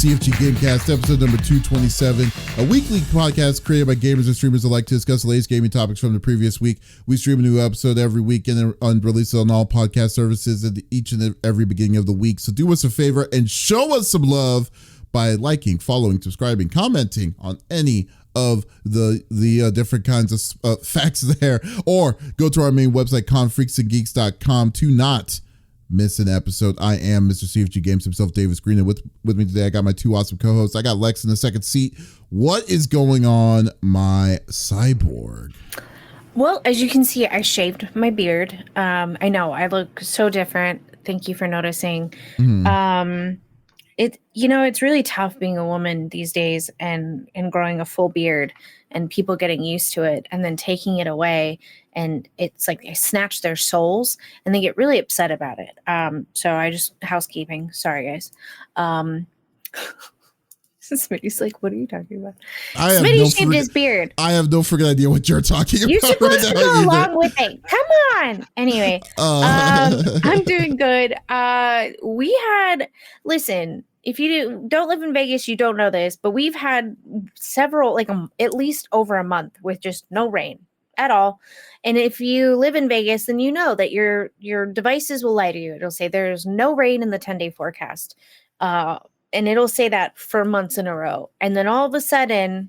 CFG Game Cast, episode number 227, a weekly podcast created by gamers and streamers alike to discuss the latest gaming topics from the previous week. We stream a new episode every week and release it on all podcast services at each and every beginning of the week. So do us a favor and show us some love by liking, following, subscribing, commenting on any of the different kinds of facts there, or go to our main website, confreaksandgeeks.com, to not miss an episode. I am Mr. CFG Games himself, Davis Green, and with me today I got my two awesome co-hosts. I got Lex in the second seat. What is going on, my cyborg? Well, as you can see, I shaved my beard. I know I look so different. Thank you for noticing. It's really tough being a woman these days and growing a full beard and people getting used to it and then taking it away. And it's like they snatch their souls and they get really upset about it. So I just housekeeping. Sorry, guys. Smitty's like, what are you talking about? Smitty shaved his beard. I have no freaking idea what you're talking about. You're supposed to go along with it. Come on. Anyway, I'm doing good. Listen, if you don't live in Vegas, you don't know this, but we've had several, at least over a month with just no rain at all. And if you live in Vegas, then you know that your devices will lie to you. It'll say there's no rain in the 10-day forecast. And it'll say that for months in a row. And then all of a sudden,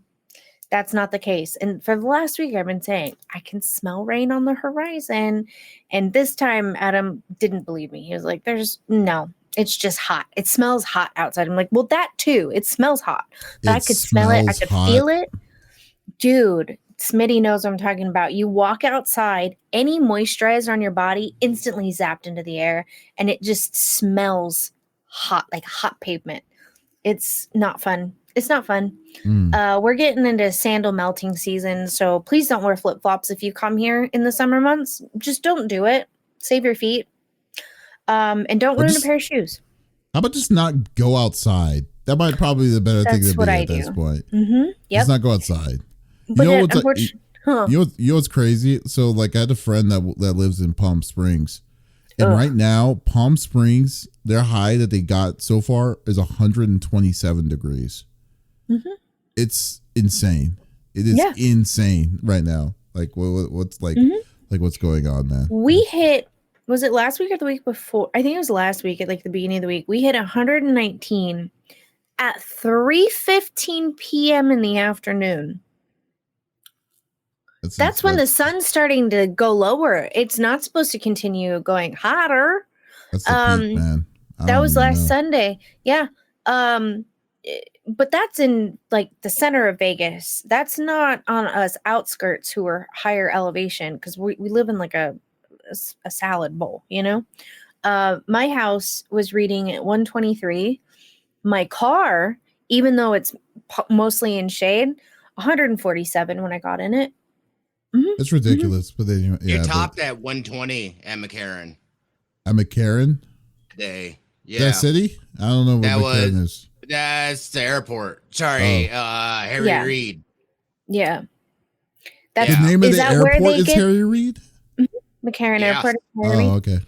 that's not the case. And for the last week, I've been saying, I can smell rain on the horizon. And this time, Adam didn't believe me. He was like, it's just hot. It smells hot outside. I'm like, well, that too. It smells hot. But I could smell it. I could feel it. Dude, Smitty knows what I'm talking about. You walk outside, any moisturizer on your body instantly zapped into the air. And it just smells hot, like hot pavement. It's not fun. It's not fun. We're getting into sandal melting season, so please don't wear flip-flops if you come here in the summer months. Just don't do it. Save your feet. And don't ruin a pair of shoes. How about just not go outside? That might probably be the better thing to do at this point. Yep. Just not go outside. But you know what's crazy? So I had a friend that lives in Palm Springs. And right now, Palm Springs, their high that they got so far is 127 degrees. It's insane. It is insane right now. What's what's going on, man? We hit, was it last week or the week before? I think it was last week at the beginning of the week. We hit 119 at 3:15 p.m. in the afternoon. That's when the sun's starting to go lower. It's not supposed to continue going hotter. That's the peak, man. That was last Sunday. Yeah. But that's in the center of Vegas. That's not on us outskirts who are higher elevation because we live in a salad bowl, My house was reading at 123. My car, even though it's mostly in shade, 147 when I got in it. It's ridiculous, but then you topped at 120 at McCarran. At McCarran? Today, That city? I don't know what McCarran is. That's the airport. Sorry, Harry Reid. Yeah, the name of the airport is Harry Reid. McCarran Airport. Is Harry Reid. Okay.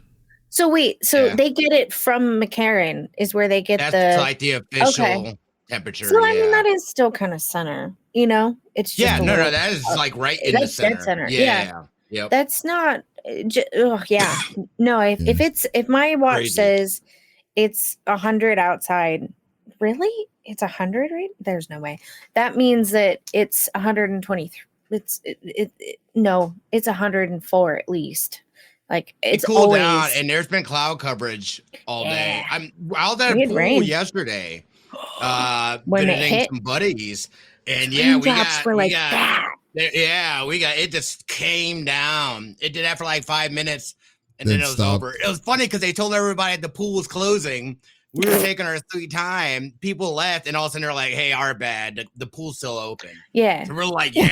So wait, they get it from McCarran is where they get That's the official temperature. So I mean that is still kind of center. It's just that is right in the center. Dead center. Yeah. Yep. That's not. No, if my watch says it's 100 outside, really, it's 100, right? There's no way. That means that it's 123. It's 104 at least. It's cooled always down, and there's been cloud coverage all day. I'm out at a pool yesterday. When it hit some buddies. And we got it just came down. It did that for 5 minutes and then it was over. It was funny because they told everybody the pool was closing. We were taking our sweet time. People left and all of a sudden they're like, hey, our bad. The pool's still open. Yeah. So we're like, yeah.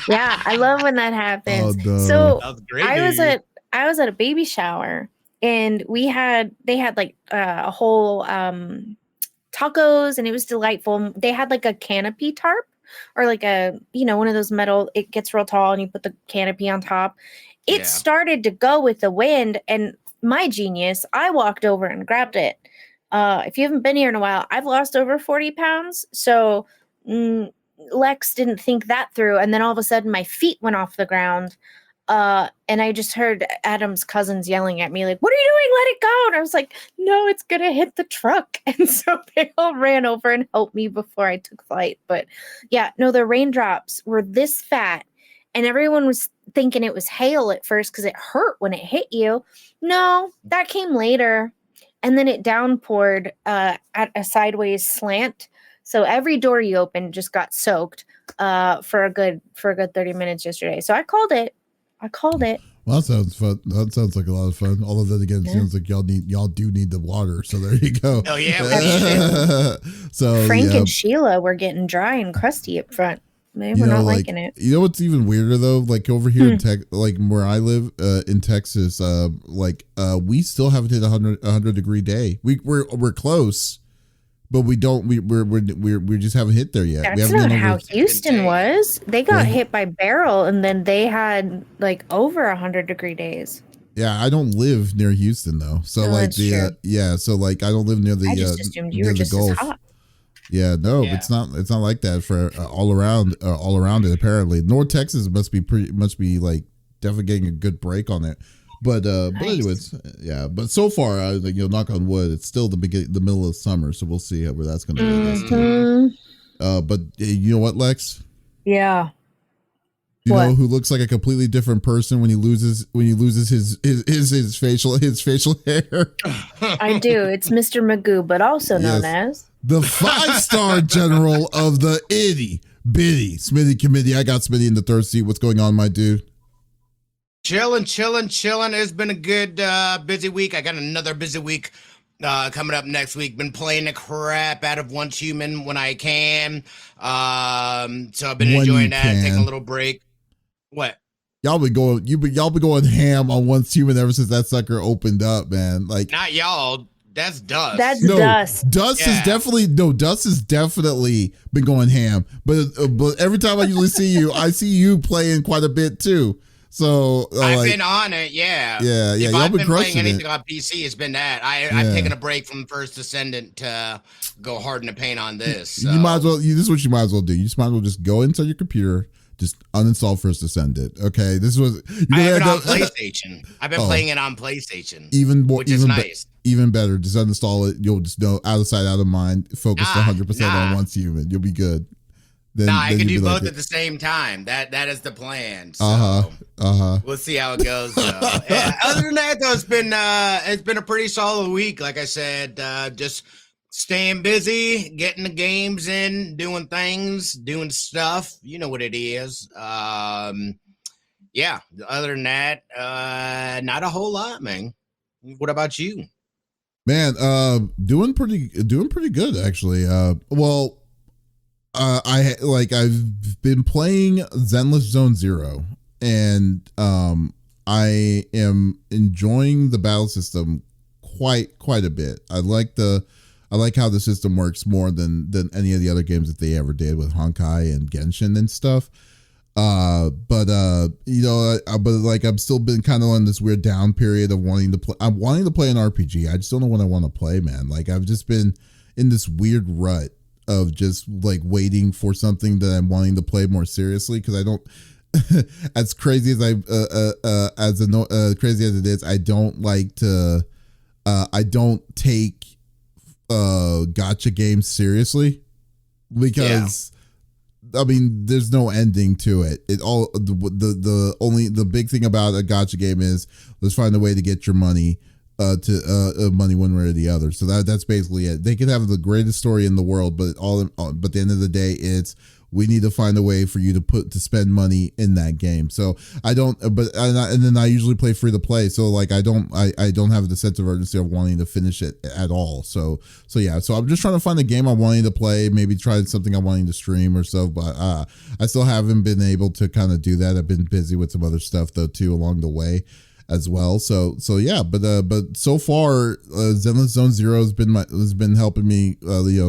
Yeah, I love when that happens. Oh, no. So that was great, I was at a baby shower and they had a whole tacos and it was delightful. They had a canopy tarp or one of those metal, it gets real tall and you put the canopy on top. It started to go with the wind and my genius, I walked over and grabbed it If you haven't been here in a while, I've lost over 40 pounds. So Lex didn't think that through. And then all of a sudden my feet went off the ground. And I just heard Adam's cousins yelling at me like, "What are you doing? Let it go." And I was like, "No, it's going to hit the truck." And so they all ran over and helped me before I took flight. But yeah, no, the raindrops were this fat and everyone was thinking it was hail at first because it hurt when it hit you. No, that came later. And then it downpoured at a sideways slant. So every door you opened just got soaked for a good 30 minutes yesterday. So I called it. Well, that sounds fun. That sounds like a lot of fun. All of that again seems like y'all do need the water. So there you go. Oh yeah. So Frank and Sheila were getting dry and crusty up front. They were not liking it. You know what's even weirder though? Like over here in like where I live in Texas, we still haven't hit 100 degree day. We're close, but we just haven't hit there yet. That's not how Houston was. They got hit by Beryl, and then they had like over 100 degree days. Yeah, I don't live near Houston though, so like so like I don't live near the. I just assumed you were just as hot. Yeah, no, it's not like that for all around it. Apparently, North Texas must be like definitely getting a good break on it. But anyways, yeah. But so far, knock on wood, it's still the middle of summer, so we'll see where that's going to go. But you know what, Lex? Yeah. You know who looks like a completely different person when he loses his facial hair? I do. It's Mr. Magoo, but also known as the 5-star general of the itty bitty Smitty committee. I got Smitty in the third seat. What's going on, my dude? Chilling. It's been a good busy week. I got another busy week coming up next week. Been playing the crap out of Once Human when I can. So I've been enjoying that. Taking a little break. What? Y'all be going ham on Once Human ever since that sucker opened up, man. Like not y'all. That's Dust. Dust. Dust has definitely been going ham. But every time I usually see you, I see you playing quite a bit too. So I've been on it, yeah. If y'all I've been playing anything it on PC, it's been that. I've taken a break from First Descendant to go hard in the paint on this. So. You might as well. This is what you might as well do. You just might as well just go into your computer, just uninstall First Descendant. Okay, this was. I have it on PlayStation. I've been playing it on PlayStation. Which is nice. Even better, just uninstall it. You'll just know out of sight, out of mind. Focus 100% on Once Human. You'll be good. I can do both at the same time. That is the plan. So we'll see how it goes. Yeah. Other than that, though, it's been a pretty solid week. Like I said, just staying busy, getting the games in, doing things, doing stuff. You know what it is. Yeah. Other than that, not a whole lot, man. What about you? Man, doing pretty good actually. I've been playing Zenless Zone Zero, and I am enjoying the battle system quite a bit. I like how the system works more than any of the other games that they ever did with Honkai and Genshin and stuff. But I've still been kind of on this weird down period of wanting to play. I'm wanting to play an RPG. I just don't know when I want to play, man. Like I've just been in this weird rut of just like waiting for something that I'm wanting to play more seriously, because I don't. As crazy as crazy as it is, I don't like to. I don't take gacha games seriously, because. I mean, there's no ending to it. It all the big thing about a gacha game is let's find a way to get your money money one way or the other. So that's basically it. They could have the greatest story in the world, but at the end of the day, it's we need to find a way for you to spend money in that game. So I don't, and then I usually play free to play. So like I don't have the sense of urgency of wanting to finish it at all. So yeah. So I'm just trying to find a game I'm wanting to play, maybe try something I'm wanting to stream or so. But I still haven't been able to kind of do that. I've been busy with some other stuff though too along the way as well. So yeah. But so far, Zenless Zone Zero has been helping me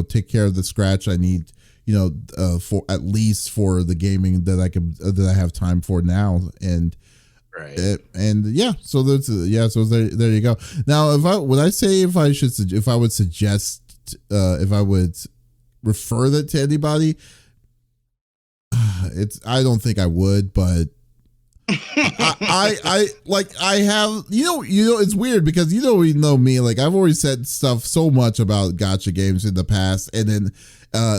take care of the scratch I need. For at least for the gaming that I have time for now, and Right. And yeah, so that's so there you go. Now, if I would refer that to anybody, I don't think I would, but I have it's weird because you know me, like I've already said stuff so much about gacha games in the past, and then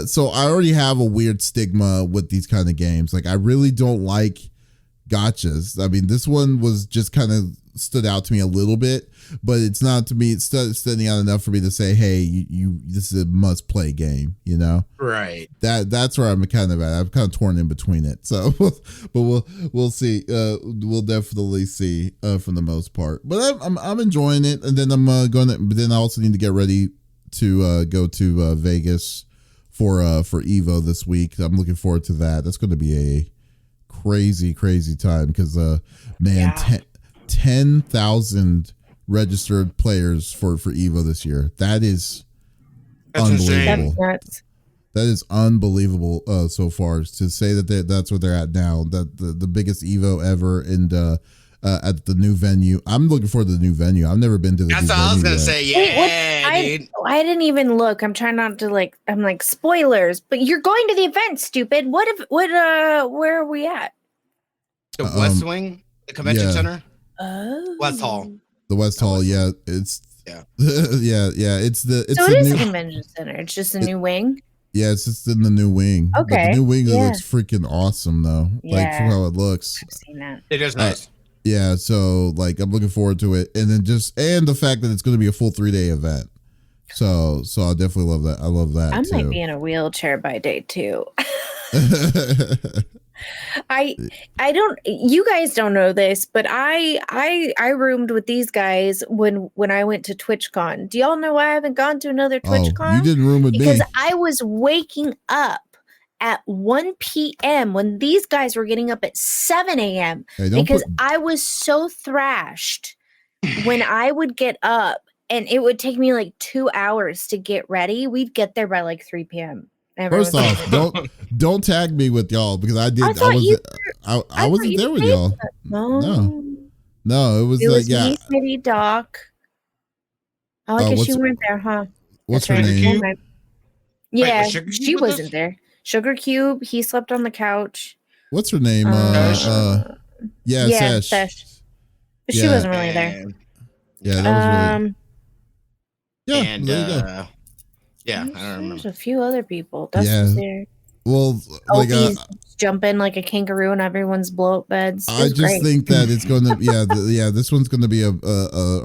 so I already have a weird stigma with these kind of games. Like I really don't like gotchas. I mean, this one was just kind of stood out to me a little bit, but it's not to me. It's standing out enough for me to say, "Hey, you this is a must play game." You know, right? That's where I'm kind of at. I'm kind of torn in between it. So, but we'll see. We'll definitely see for the most part. But I'm enjoying it, and then I'm going to. But then I also need to get ready to go to Vegas for Evo this week. I'm looking forward to that. That's going to be a crazy time because 10,000 registered players for Evo this year. That's unbelievable. That is unbelievable so far. To say that's where they're at now, that the biggest Evo ever, and at the new venue. I'm looking forward to the new venue. I've never been to the That's new what I was venue gonna yet. say. Dude. I didn't even look. I'm trying not to I'm like spoilers, but you're going to the event, stupid. Where are we at? The West Wing, the convention center. Oh, West Hall. The West Hall, yeah. It's yeah. It's so it is a convention center. It's just a new wing. Yeah, it's just in the new wing. Okay. But the new wing looks freaking awesome though. Yeah. Like from how it looks. I've seen that. It is nice. Yeah, so like I'm looking forward to it, and then and the fact that it's going to be a full 3-day event. So I definitely love that. I love that. I too. might be in a wheelchair by day 2. I don't. You guys don't know this, but I roomed with these guys when I went to TwitchCon. Do y'all know why I haven't gone to another TwitchCon? You didn't room with me because I was waking up at 1 p.m. when these guys were getting up at 7 a.m. because I was so thrashed when I would get up, and it would take me like 2 hours to get ready. We'd get there by like 3 p.m. First off, don't tag me with y'all because I wasn't there with y'all. No, it was like me, Smitty, Doc. Oh, I guess you weren't there, huh? What's her name? Yeah, she wasn't there. Sugar Cube, he slept on the couch. What's her name? Sesh. But she wasn't really there. Yeah, that was really. Yeah, and there you go. Yeah, I don't remember. There's a few other people. Dust was there. Well, he's jumping like a kangaroo in everyone's blow up beds. I just think that it's going to, this one's going to be a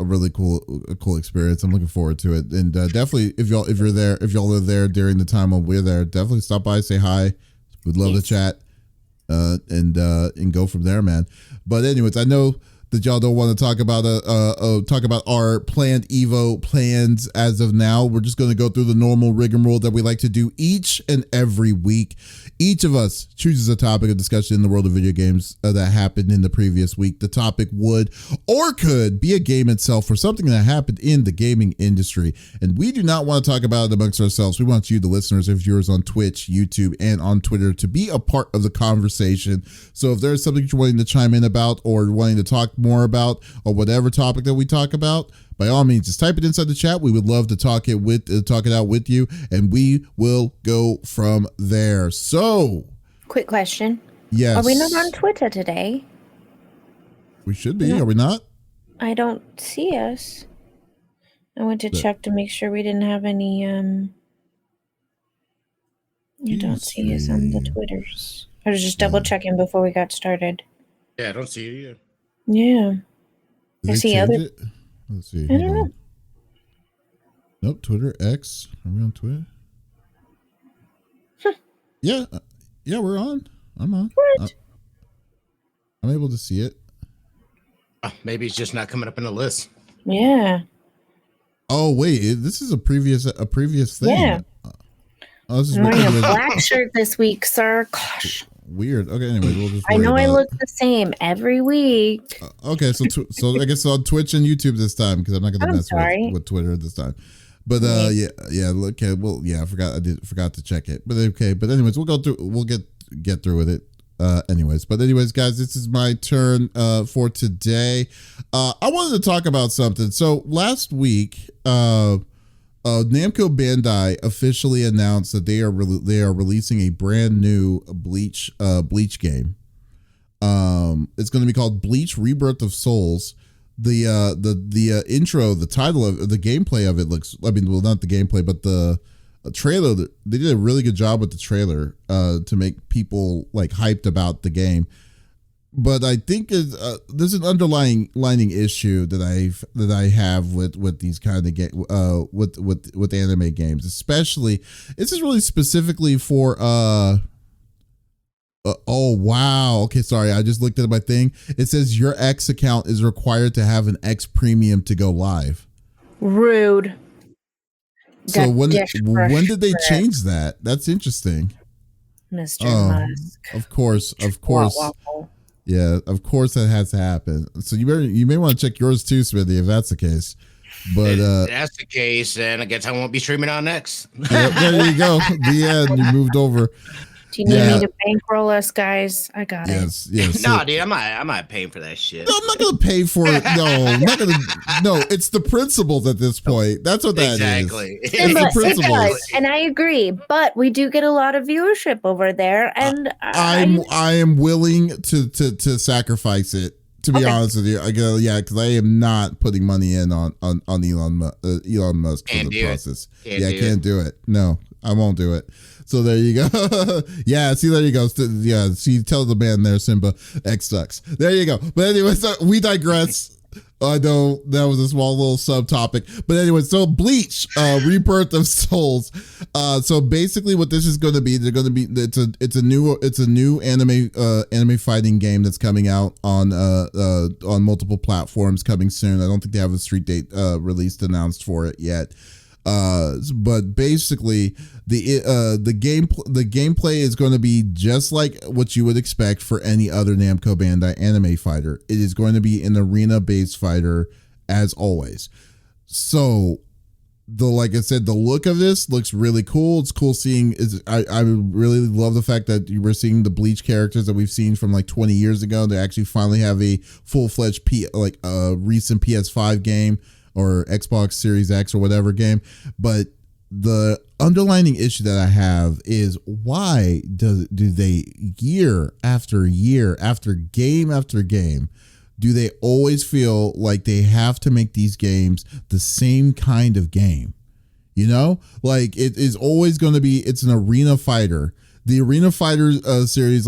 really cool experience. I'm looking forward to it, and definitely if y'all are there during the time when we're there, definitely stop by, say hi. We'd love to chat, and go from there, man. But anyways, I know that y'all don't want to talk about our planned Evo plans as of now. We're just going to go through the normal rigmarole that we like to do each and every week. Each of us chooses a topic of discussion in the world of video games that happened in the previous week. The topic would or could be a game itself or something that happened in the gaming industry. And we do not want to talk about it amongst ourselves. We want you, the listeners, and viewers on Twitch, YouTube, and on Twitter to be a part of the conversation. So if there's something you're wanting to chime in about or wanting to talk more about or whatever topic that we talk about, by all means, just type it inside the chat. We would love to talk it out with you, and we will go from there. So, quick question. Yes. Are we not on Twitter today? We should be. Are we not? I don't see us. I went to check to make sure we didn't have any. You don't see us on the Twitters. I was just double checking before we got started. Yeah, I don't see it either. Yeah. I see other. Let's see. I don't know. Nope. Twitter X. Are we on Twitter? Yeah. Yeah, we're on. I'm on. What? I'm able to see it. Maybe it's just not coming up in the list. Yeah. Oh wait, this is a previous thing. Yeah. This is I'm wearing a black shirt this week, sir. Gosh. Weird. Okay. Anyway, we'll just. I know I look the same every week. Okay, so I guess on Twitch and YouTube this time because I'm not going to mess with Twitter this time. But yeah. Okay. Well, yeah. I forgot to check it. But okay. But anyways, we'll go through. We'll get through with it. Anyways, guys, this is my turn for today. I wanted to talk about something. So last week, Namco Bandai officially announced that they are releasing a brand new Bleach game. It's going to be called Bleach Rebirth of Souls. The intro, the title of the gameplay of it looks, I mean, well, not the gameplay, but the trailer, they did a really good job with the trailer to make people like hyped about the game. But I think there's an underlying issue that I have with these kind of with anime games, especially. This is really specifically for oh wow, okay, sorry, I just looked at my thing. It says your X account is required to have an X premium to go live. Rude. So when did they change that? That's interesting. Mr. Musk. Of course. Yeah, of course that has to happen. So you may want to check yours too, Smitty, if that's the case. But if that's the case, then I guess I won't be streaming on X. Yep, there you go. The end. You moved over. Do you need me to bankroll us, guys? I got it. Yes. No, dude, I'm not paying for that shit. No, I'm not gonna pay for it. No, I'm not gonna. No, it's the principles at this point. That's what that exactly. is. It's the principles, and I agree. But we do get a lot of viewership over there, and I am willing to sacrifice it. To be honest with you, I go, because I am not putting money in on Elon Musk for the process. I can't do it. No, I won't do it. So there you go. Yeah, see, there you go. Yeah, see, tell the man there, Simba, X sucks. There you go. But anyway, so we digress. I know that was a small little subtopic, but anyway, so Bleach, Rebirth of Souls. So basically, what this is going to be, it's a new anime fighting game that's coming out on multiple platforms coming soon. I don't think they have a street date released announced for it yet. But basically the gameplay is going to be just like what you would expect for any other Namco Bandai anime fighter. It is going to be an arena based fighter as always. So like I said, the look of this looks really cool. It's cool seeing I really love the fact that you were seeing the Bleach characters that we've seen from like 20 years ago. They actually finally have a full-fledged recent PS5 game or Xbox Series X or whatever game. But the underlining issue that I have is, why do they year after year after game do they always feel like they have to make these games the same kind of game? You know, like it is always going to be, it's an arena fighter. The Arena Fighter series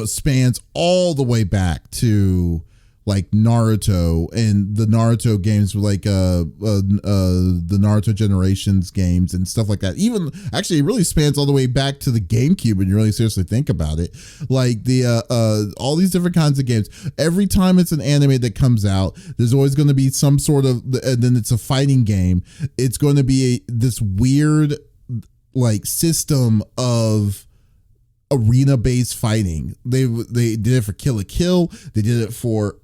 spans all the way back to like Naruto, and the Naruto games were like the Naruto Generations games and stuff like that. Even actually, it really spans all the way back to the GameCube when you really seriously think about it. Like the all these different kinds of games. Every time it's an anime that comes out, there's always going to be some sort of, and then it's a fighting game. It's going to be this weird like system of arena-based fighting. They did it for Kill la Kill. They did it for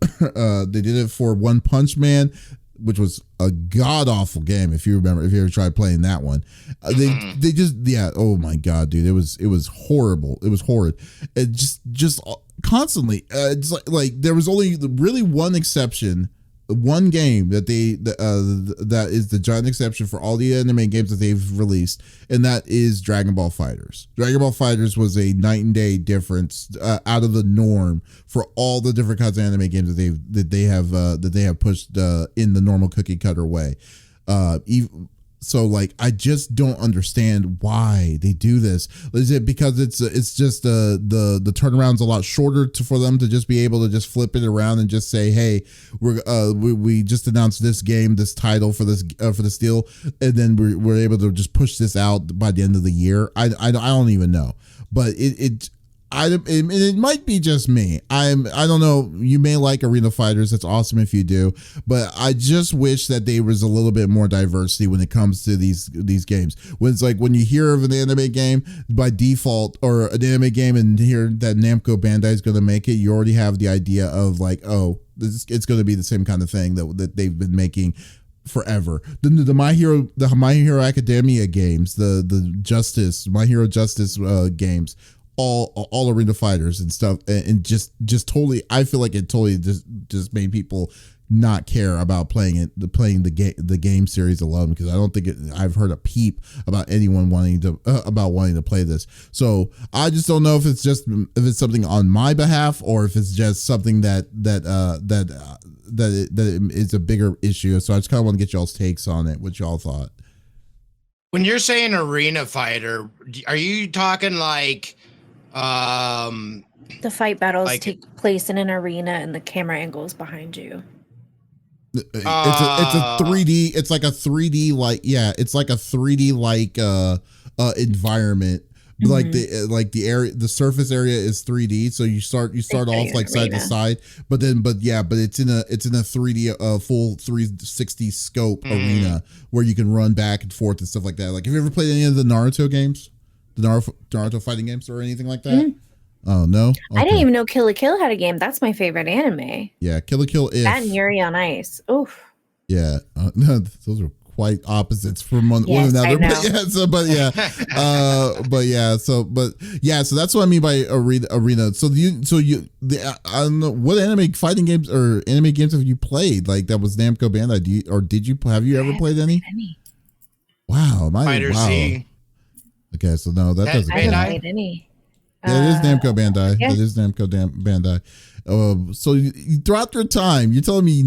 One Punch Man, which was a god-awful game. If you remember, if you ever tried playing that one, they just, yeah, oh my god, dude, it was horrible. It was horrid. It just constantly. It's like there was only really one exception. One game that that is the giant exception for all the anime games that they've released, and that is Dragon Ball FighterZ. Dragon Ball FighterZ was a night and day difference out of the norm for all the different kinds of anime games that they have pushed in the normal cookie cutter way. So like, I just don't understand why they do this. Is it because it's just the turnaround's a lot shorter for them to just be able to just flip it around and just say, hey, we just announced this game, this title for this deal, and then we're able to just push this out by the end of the year. I don't even know, but it might be just me. I don't know. You may like Arena Fighters. That's awesome if you do. But I just wish that there was a little bit more diversity when it comes to these games. When it's like, when you hear of an anime game by default, or an anime game, and hear that Namco Bandai is going to make it, you already have the idea of like, oh, it's going to be the same kind of thing that they've been making forever. The My Hero Academia games, the My Hero Justice games, all arena fighters and stuff, and just totally, I feel like it totally just made people not care about playing the game series alone, because I don't think I've heard a peep about anyone wanting to play this. So I just don't know if it's something on my behalf, or if it's just something that is a bigger issue. So I just kind of want to get y'all's takes on it, what y'all thought. When you're saying arena fighter, are you talking like the fight battles take place in an arena and the camera angle is behind you? It's a 3D. It's like a 3D it's like a 3D environment. Mm-hmm. Like the area, the surface area is 3D. So you start off like side to side, but it's in a 3D full 360 scope arena where you can run back and forth and stuff like that. Like, have you ever played any of the Naruto games, the Naruto fighting games, or anything like that? Mm-hmm. Oh no! Okay. I didn't even know Kill la Kill had a game. That's my favorite anime. Yeah, Kill la Kill is that and Yuri on Ice. Oof. Yeah, no, those are quite opposites from one another. So that's what I mean by arena. So I don't know, what anime fighting games or anime games have you played? Like, that was Namco Bandai. Have you ever played any? Wow, Fighter Z. Okay, so no, that doesn't. I haven't played any. Yeah, it is Namco Bandai. Yeah. It is Namco Bandai. So throughout your time, you're telling me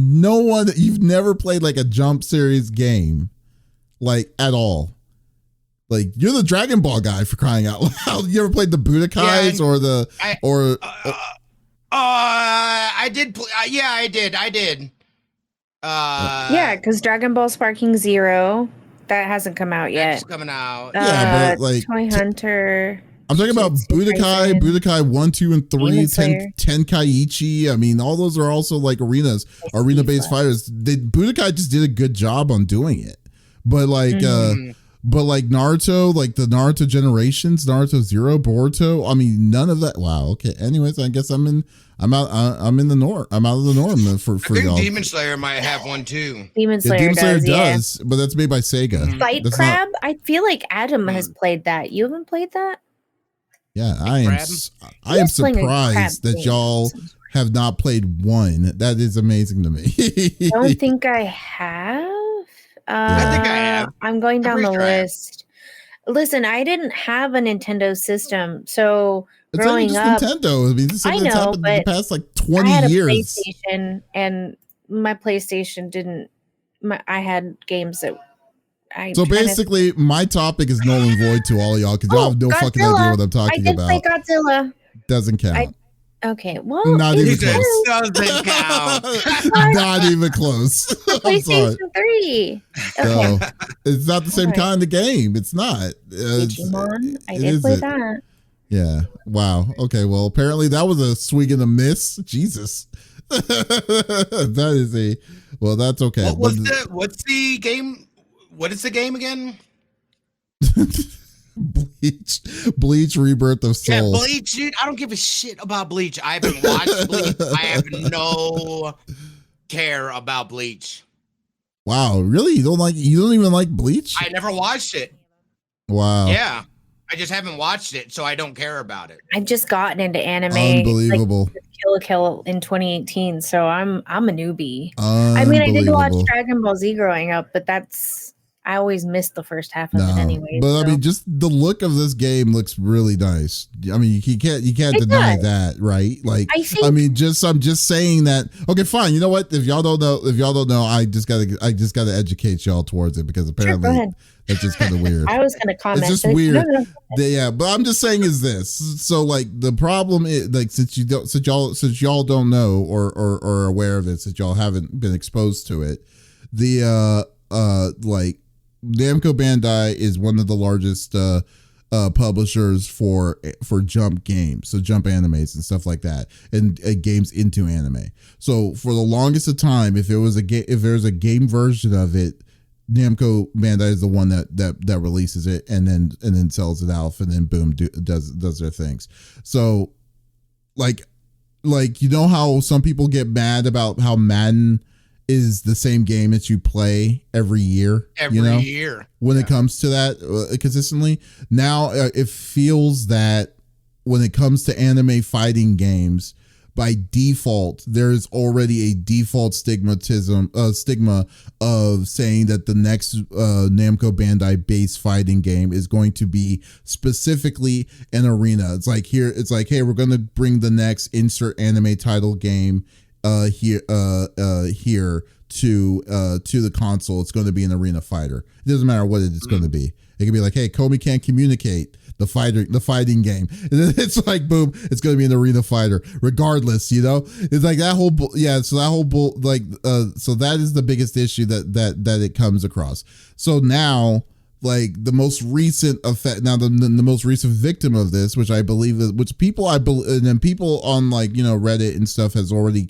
you've never played like a Jump series game, like, at all? Like, you're the Dragon Ball guy, for crying out loud. You ever played the Budokais I did play. I did. Because Dragon Ball Sparking Zero, that hasn't come out yet. It's coming out. But like Toy Hunter. I'm talking about Budokai 1, 2, and 3, Tenkaichi. I mean, all those are also like arena-based fighters. Budokai just did a good job on doing it. But like Naruto, like the Naruto Generations, Naruto Zero, Boruto, I mean, none of that. Wow. Okay. Anyways, I guess I'm in the norm. I'm out of the norm for I think y'all. Demon Slayer might have one too. Demon Slayer does, but that's made by Sega. Fight Crab. I feel like Adam has played that. You haven't played that? Yeah, I am surprised that y'all have not played one. That is amazing to me. I don't think I have. I think I have. I'm going down the list. Listen, I didn't have a Nintendo system, so it's growing up, Nintendo. I mean, this is something that's happened in the past like 20 I had years. A PlayStation, and my PlayStation didn't. I had games that. Basically, my topic is null and void to all of y'all, because y'all have no fucking idea what I'm talking about. I did play Godzilla. Doesn't count. Okay, well, not even close. Doesn't count. Not even close. PlayStation 3. Okay. No, it's not the same kind of game. It's not. Digimon. I did play that. Yeah. Wow. Okay. Well, apparently that was a swing and a miss. Jesus. That is well, that's okay. What's the game? What is the game again? Bleach Rebirth of Soul. Yeah, Bleach, dude. I don't give a shit about Bleach. I haven't watched Bleach. I have no care about Bleach. Wow, really? You don't even like Bleach? I never watched it. Wow. Yeah. I just haven't watched it, so I don't care about it. I've just gotten into anime. Unbelievable. Like Kill la Kill in 2018, so I'm a newbie. I mean, I did watch Dragon Ball Z growing up, but I always missed the first half of it anyway. But so. I mean, just the look of this game looks really nice. I mean, you can't deny that, right? Like, I'm just saying that. Okay, fine. You know what? If y'all don't know, I just gotta educate y'all towards it, because apparently it's just kind of weird. I was gonna comment. It's just weird. No. Yeah, but I'm just saying is this. So like the problem is, like, since y'all don't know or are aware of it, since y'all haven't been exposed to it, the like Namco Bandai is one of the largest publishers for Jump games, so Jump animes and stuff like that, and games into anime. So for the longest of time, if there's a game version of it, Namco Bandai is the one that releases it and then sells it out, and then boom, does their things. So like you know how some people get mad about how Madden is the same game that you play every year. Year. When it comes to that consistently. Now it feels that when it comes to anime fighting games, by default, there is already a default stigma of saying that the next Namco Bandai based fighting game is going to be specifically an arena. It's like, hey, we're going to bring the next insert anime title game here to the console. It's going to be an arena fighter. It doesn't matter what it's going to be. It could be like, hey, Komi can't communicate. The fighting game. And then it's like, boom, it's going to be an arena fighter regardless, it's like that whole, so that is the biggest issue that it comes across. So now, like the most recent effect, now the most recent victim of this, which I believe is, which people, and then people on like, Reddit and stuff has already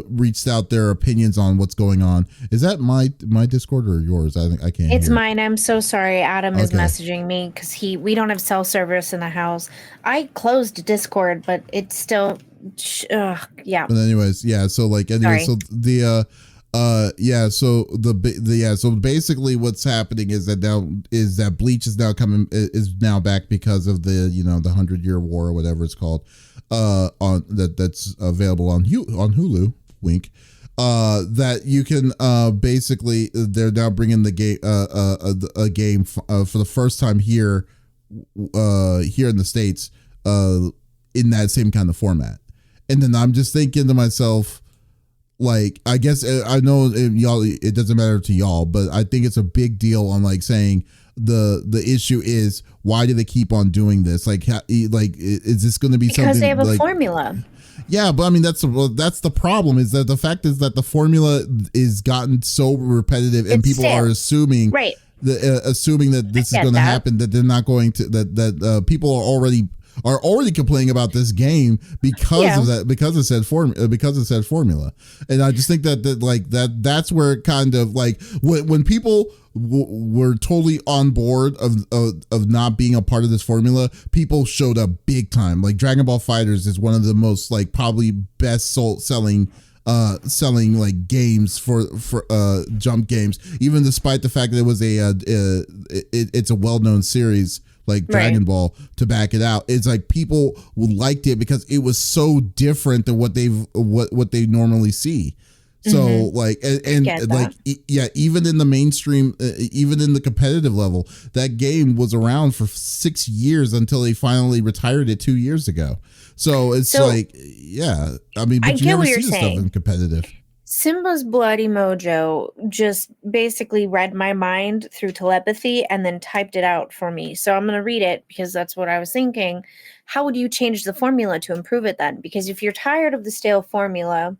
reached out their opinions on what's going on. Is that my Discord or yours? I think I can't. It's hear. Mine. I'm so sorry. Adam is messaging me because we don't have cell service in the house. I closed Discord, but it's still, yeah. But anyways, yeah. So like, anyway, so the so basically what's happening is that Bleach is now back because of the the 100-Year War or whatever it's called that's available on Hulu, wink, that you can basically, they're now bringing the game a game for the first time here in the States in that same kind of format. And then I'm just thinking to myself, like, I guess I know it doesn't matter to y'all, but I think it's a big deal on like saying the issue is, why do they keep on doing this? Like is this going to be something? Because they have a formula. Yeah, but I mean that's the problem, is that the fact is that the formula is gotten so repetitive and people are assuming assuming that this is going to happen, that they're not going to, that people are already complaining about this game because of that, because it said formula. And I just think that's where it kind of like, when people were totally on board of not being a part of this formula, people showed up big time. Like Dragon Ball FighterZ is one of the most, like, probably best selling like games for Jump games, even despite the fact that it was it's a well-known series like Dragon Ball to back it out. It's like people liked it because it was so different than what they normally see. So like, and like, even in the mainstream, even in the competitive level, that game was around for 6 years until they finally retired it 2 years ago. So it's like, yeah, I mean, but you never see this stuff in competitive. Simba's Bloody Mojo just basically read my mind through telepathy and then typed it out for me. So I'm going to read it because that's what I was thinking. How would you change the formula to improve it then? Because if you're tired of the stale formula,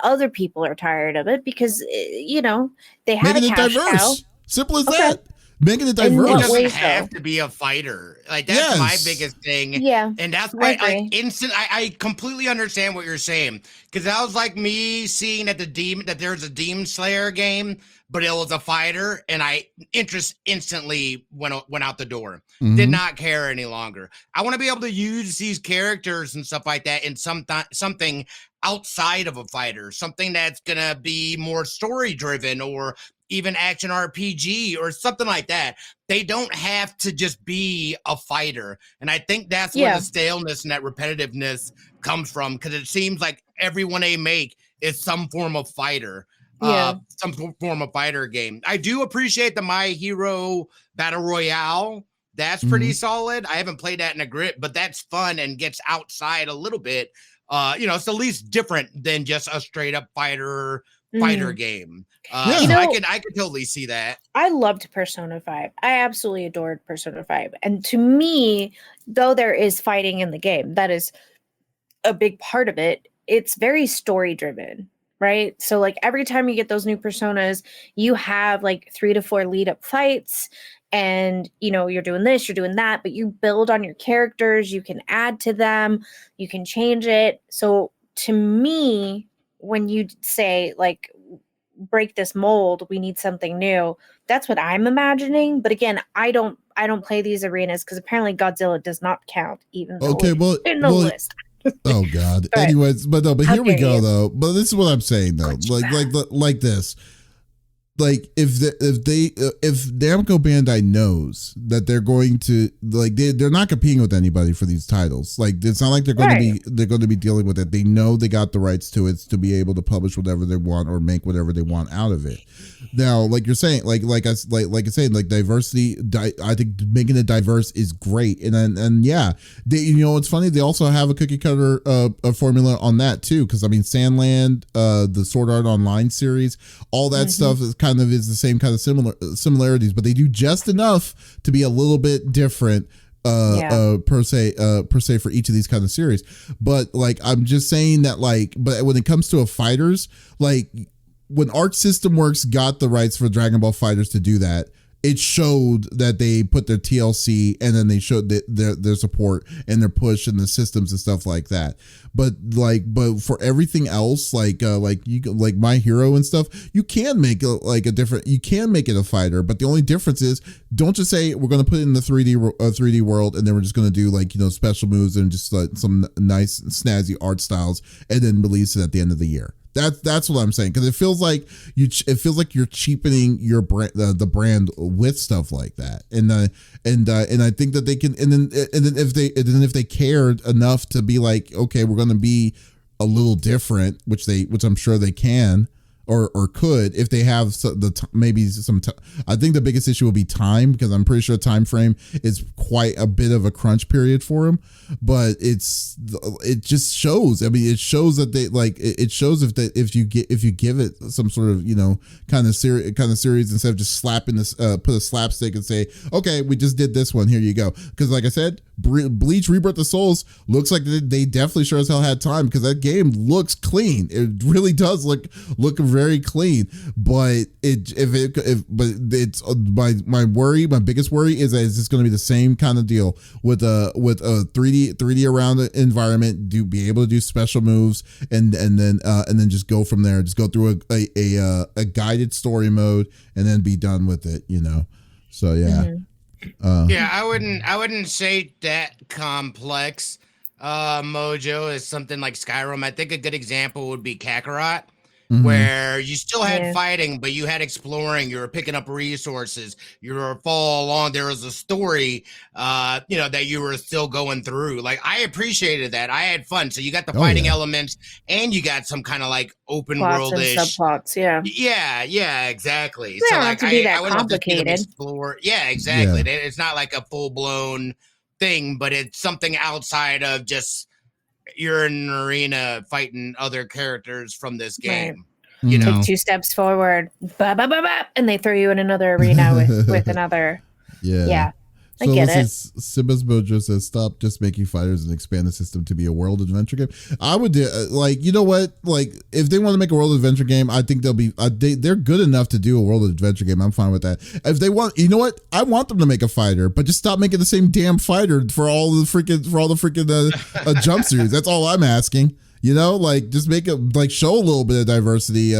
other people are tired of it because, they have a cash cow. Simple as that. Making it diverse. It doesn't have to be a fighter. Like, that's my biggest thing. Yeah. And that's why I completely understand what you're saying. Because that was like me seeing that there's a Demon Slayer game, but it was a fighter, and interest instantly went out the door. Did not care any longer. I want to be able to use these characters and stuff like that in something outside of a fighter, something that's gonna be more story driven, or even action RPG or something like that. They don't have to just be a fighter. And I think that's where the staleness and that repetitiveness comes from, because it seems like everyone they make is some form of fighter, some form of fighter game. I do appreciate the My Hero Battle Royale. That's pretty solid. I haven't played that in a grip, but that's fun and gets outside a little bit. It's at least different than just a straight up fighter game. I could totally see that. I loved Persona 5. I absolutely adored Persona 5. And to me, though there is fighting in the game, that is a big part of it. It's very story driven, right? So like every time you get those new personas, you have like 3 to 4 lead up fights, and you're doing this, you're doing that, but you build on your characters, you can add to them, you can change it. So to me, when you say like, break this mold, we need something new, that's what I'm imagining. But again, I don't play these arenas because apparently Godzilla does not count, even though it's in the list. Oh God. Anyways, but here we go though. But this is what I'm saying though. Like this. like if Namco Bandai knows that they're going to like they're not competing with anybody for these titles. Like it's not like they're going to be dealing with it. They know they got the rights to it to be able to publish whatever they want or make whatever they want out of it. Now, like you're saying, like I saying, like diversity. I think making it diverse is great, and yeah, they, it's funny. They also have a cookie cutter formula on that too, because I mean, Sandland, the Sword Art Online series, all that stuff is kind of the same kind of similarities, but they do just enough to be a little bit different. Per se for each of these kind of series. But like I'm just saying that but when it comes to a fighters, like when Arc System Works got the rights for Dragon Ball FighterZ to do that, it showed that they put their TLC and then they showed their support and their push and the systems and stuff like that. But for everything else, like My Hero and stuff, you can make you can make it a fighter, but the only difference is don't just say we're going to put it in the 3D world and then we're just going to do special moves and just some nice snazzy art styles and then release it at the end of the year. That's what I'm saying, because it feels like you're cheapening your brand, the brand with stuff like that, and I think that they can, and then if they cared enough to be like, okay, we're going to be a little different, which I'm sure they can. Or could, if they have I think the biggest issue will be time, because I'm pretty sure time frame is quite a bit of a crunch period for them. But it just shows. I mean, it shows that it shows if you give it some sort of kind of series instead of just slapping this put a slapstick and say, okay, we just did this one, here you go. Because like I said, Bleach Rebirth of Souls looks like they definitely sure as hell had time, because that game looks clean. It really does look very clean. But my biggest worry is that it's just going to be the same kind of deal with a 3D around the environment, be able to do special moves and then just go from there, just go through a guided story mode and then be done with it, so yeah. I wouldn't say that complex. Mojo is something like Skyrim. I think a good example would be Kakarot, where you still had fighting, but you had exploring. You were picking up resources. You were following along. There was a story, that you were still going through. Like, I appreciated that. I had fun. So you got the fighting elements, and you got some kind of like open world-ish subplots. Yeah, exactly. They so don't like, have to be that I would love to see them complicated. explore. Yeah, exactly. It's not like a full-blown thing, but it's something outside of just you're in an arena fighting other characters from this game. Right. Take 2 steps forward, and they throw you in another arena with another. Yeah. I get it. Simba's Mojo says, stop just making fighters and expand the system to be a world adventure game. I would do you know what? Like, if they want to make a world adventure game, I think they'll be they're good enough to do a world adventure game. I'm fine with that. If they want, you know what? I want them to make a fighter, but just stop making the same damn fighter for all the freaking jump series. That's all I'm asking. Like, just make it, show a little bit of diversity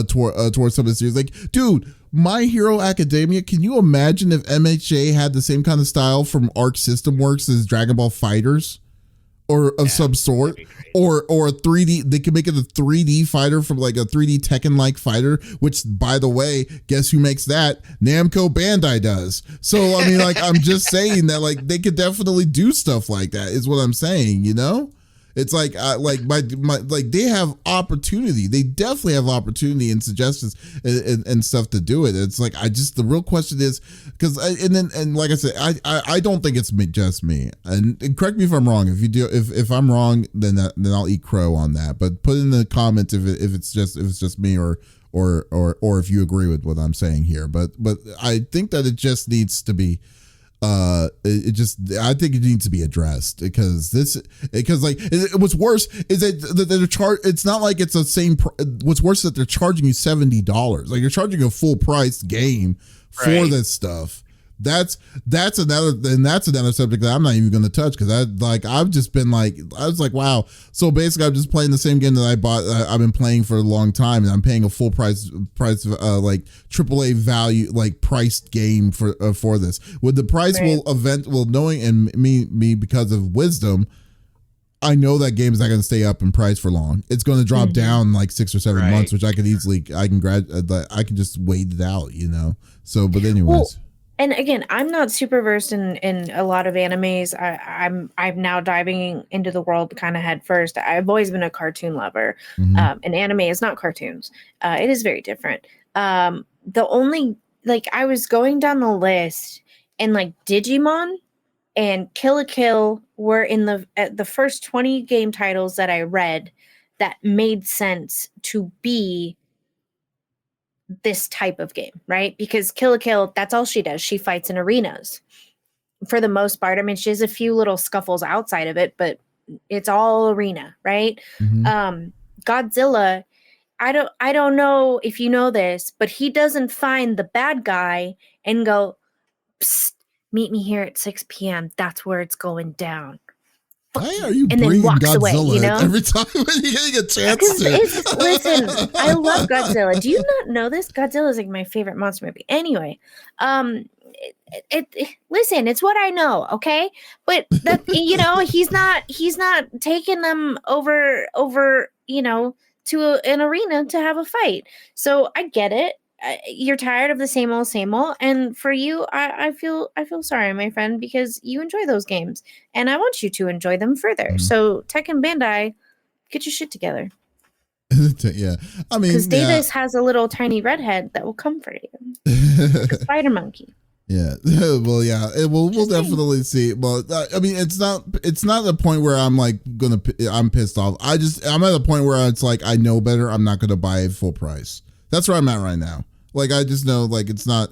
towards some of the series. Like, dude, My Hero Academia, can you imagine if MHA had the same kind of style from Arc System Works as Dragon Ball FighterZ? Or of some sort? Or a 3D, they could make it a 3D fighter from like a 3D Tekken-like fighter, which, by the way, guess who makes that? Namco Bandai does. So, I mean, I'm just saying that, they could definitely do stuff like that, is what I'm saying, It's they have opportunity. They definitely have opportunity and suggestions and stuff to do it. It's the real question is, because like I said, I don't think it's just me. And correct me if I'm wrong. If I'm wrong, then I'll eat crow on that. But put in the comments if it's just me or if you agree with what I'm saying here. But I think that it just needs to be. I think it needs to be addressed, because what's worse is that they're it's not like it's the same. What's worse is that they're charging you $70. Like, you're charging a full price game for this stuff. That's another subject that I'm not even going to touch, because I've just been I was like, wow. So basically, I'm just playing the same game that I bought. I've been playing for a long time, and I'm paying a full price AAA value priced game for this. With the price knowing and me because of wisdom, I know that game is not going to stay up in price for long. It's going to drop down like 6 or 7 months, which I can just wait it out, you know. So, but anyways. Well, and again, I'm not super versed in a lot of animes. I'm now diving into the world kind of head first. I've always been a cartoon lover. And anime is not cartoons. It is very different. The only, like, I was going down the list, and like Digimon and Kill la Kill were in the first 20 game titles that I read that made sense to be this type of game, right? Because Kill la Kill, that's all she does. She fights in arenas for the most part. I mean, she has a few little scuffles outside of it, but it's all arena, right? Godzilla, I don't know if you know this, but he doesn't find the bad guy and go, psst, meet me here at 6 p.m. That's where it's going down. Why are you and bringing then walks Godzilla away, you know? every time you're getting a chance to? Listen, I love Godzilla. Do you not know this? Godzilla is like my favorite monster movie. Anyway, listen, it's what I know, okay? But that, you know, he's not taking them over, you know, to an arena to have a fight. So I get it. You're tired of the same old, and for you, I feel sorry, my friend, because you enjoy those games, and I want you to enjoy them further. So Tekken Bandai, get your shit together. Yeah, I mean, because Davies has a little tiny redhead that will comfort you, like a spider monkey. Yeah, well, yeah, we'll definitely see. But I mean, it's not a point where I'm like I'm pissed off. I'm at a point where it's like I know better. I'm not gonna buy it full price. That's where I'm at right now. Like, I just know, like, it's not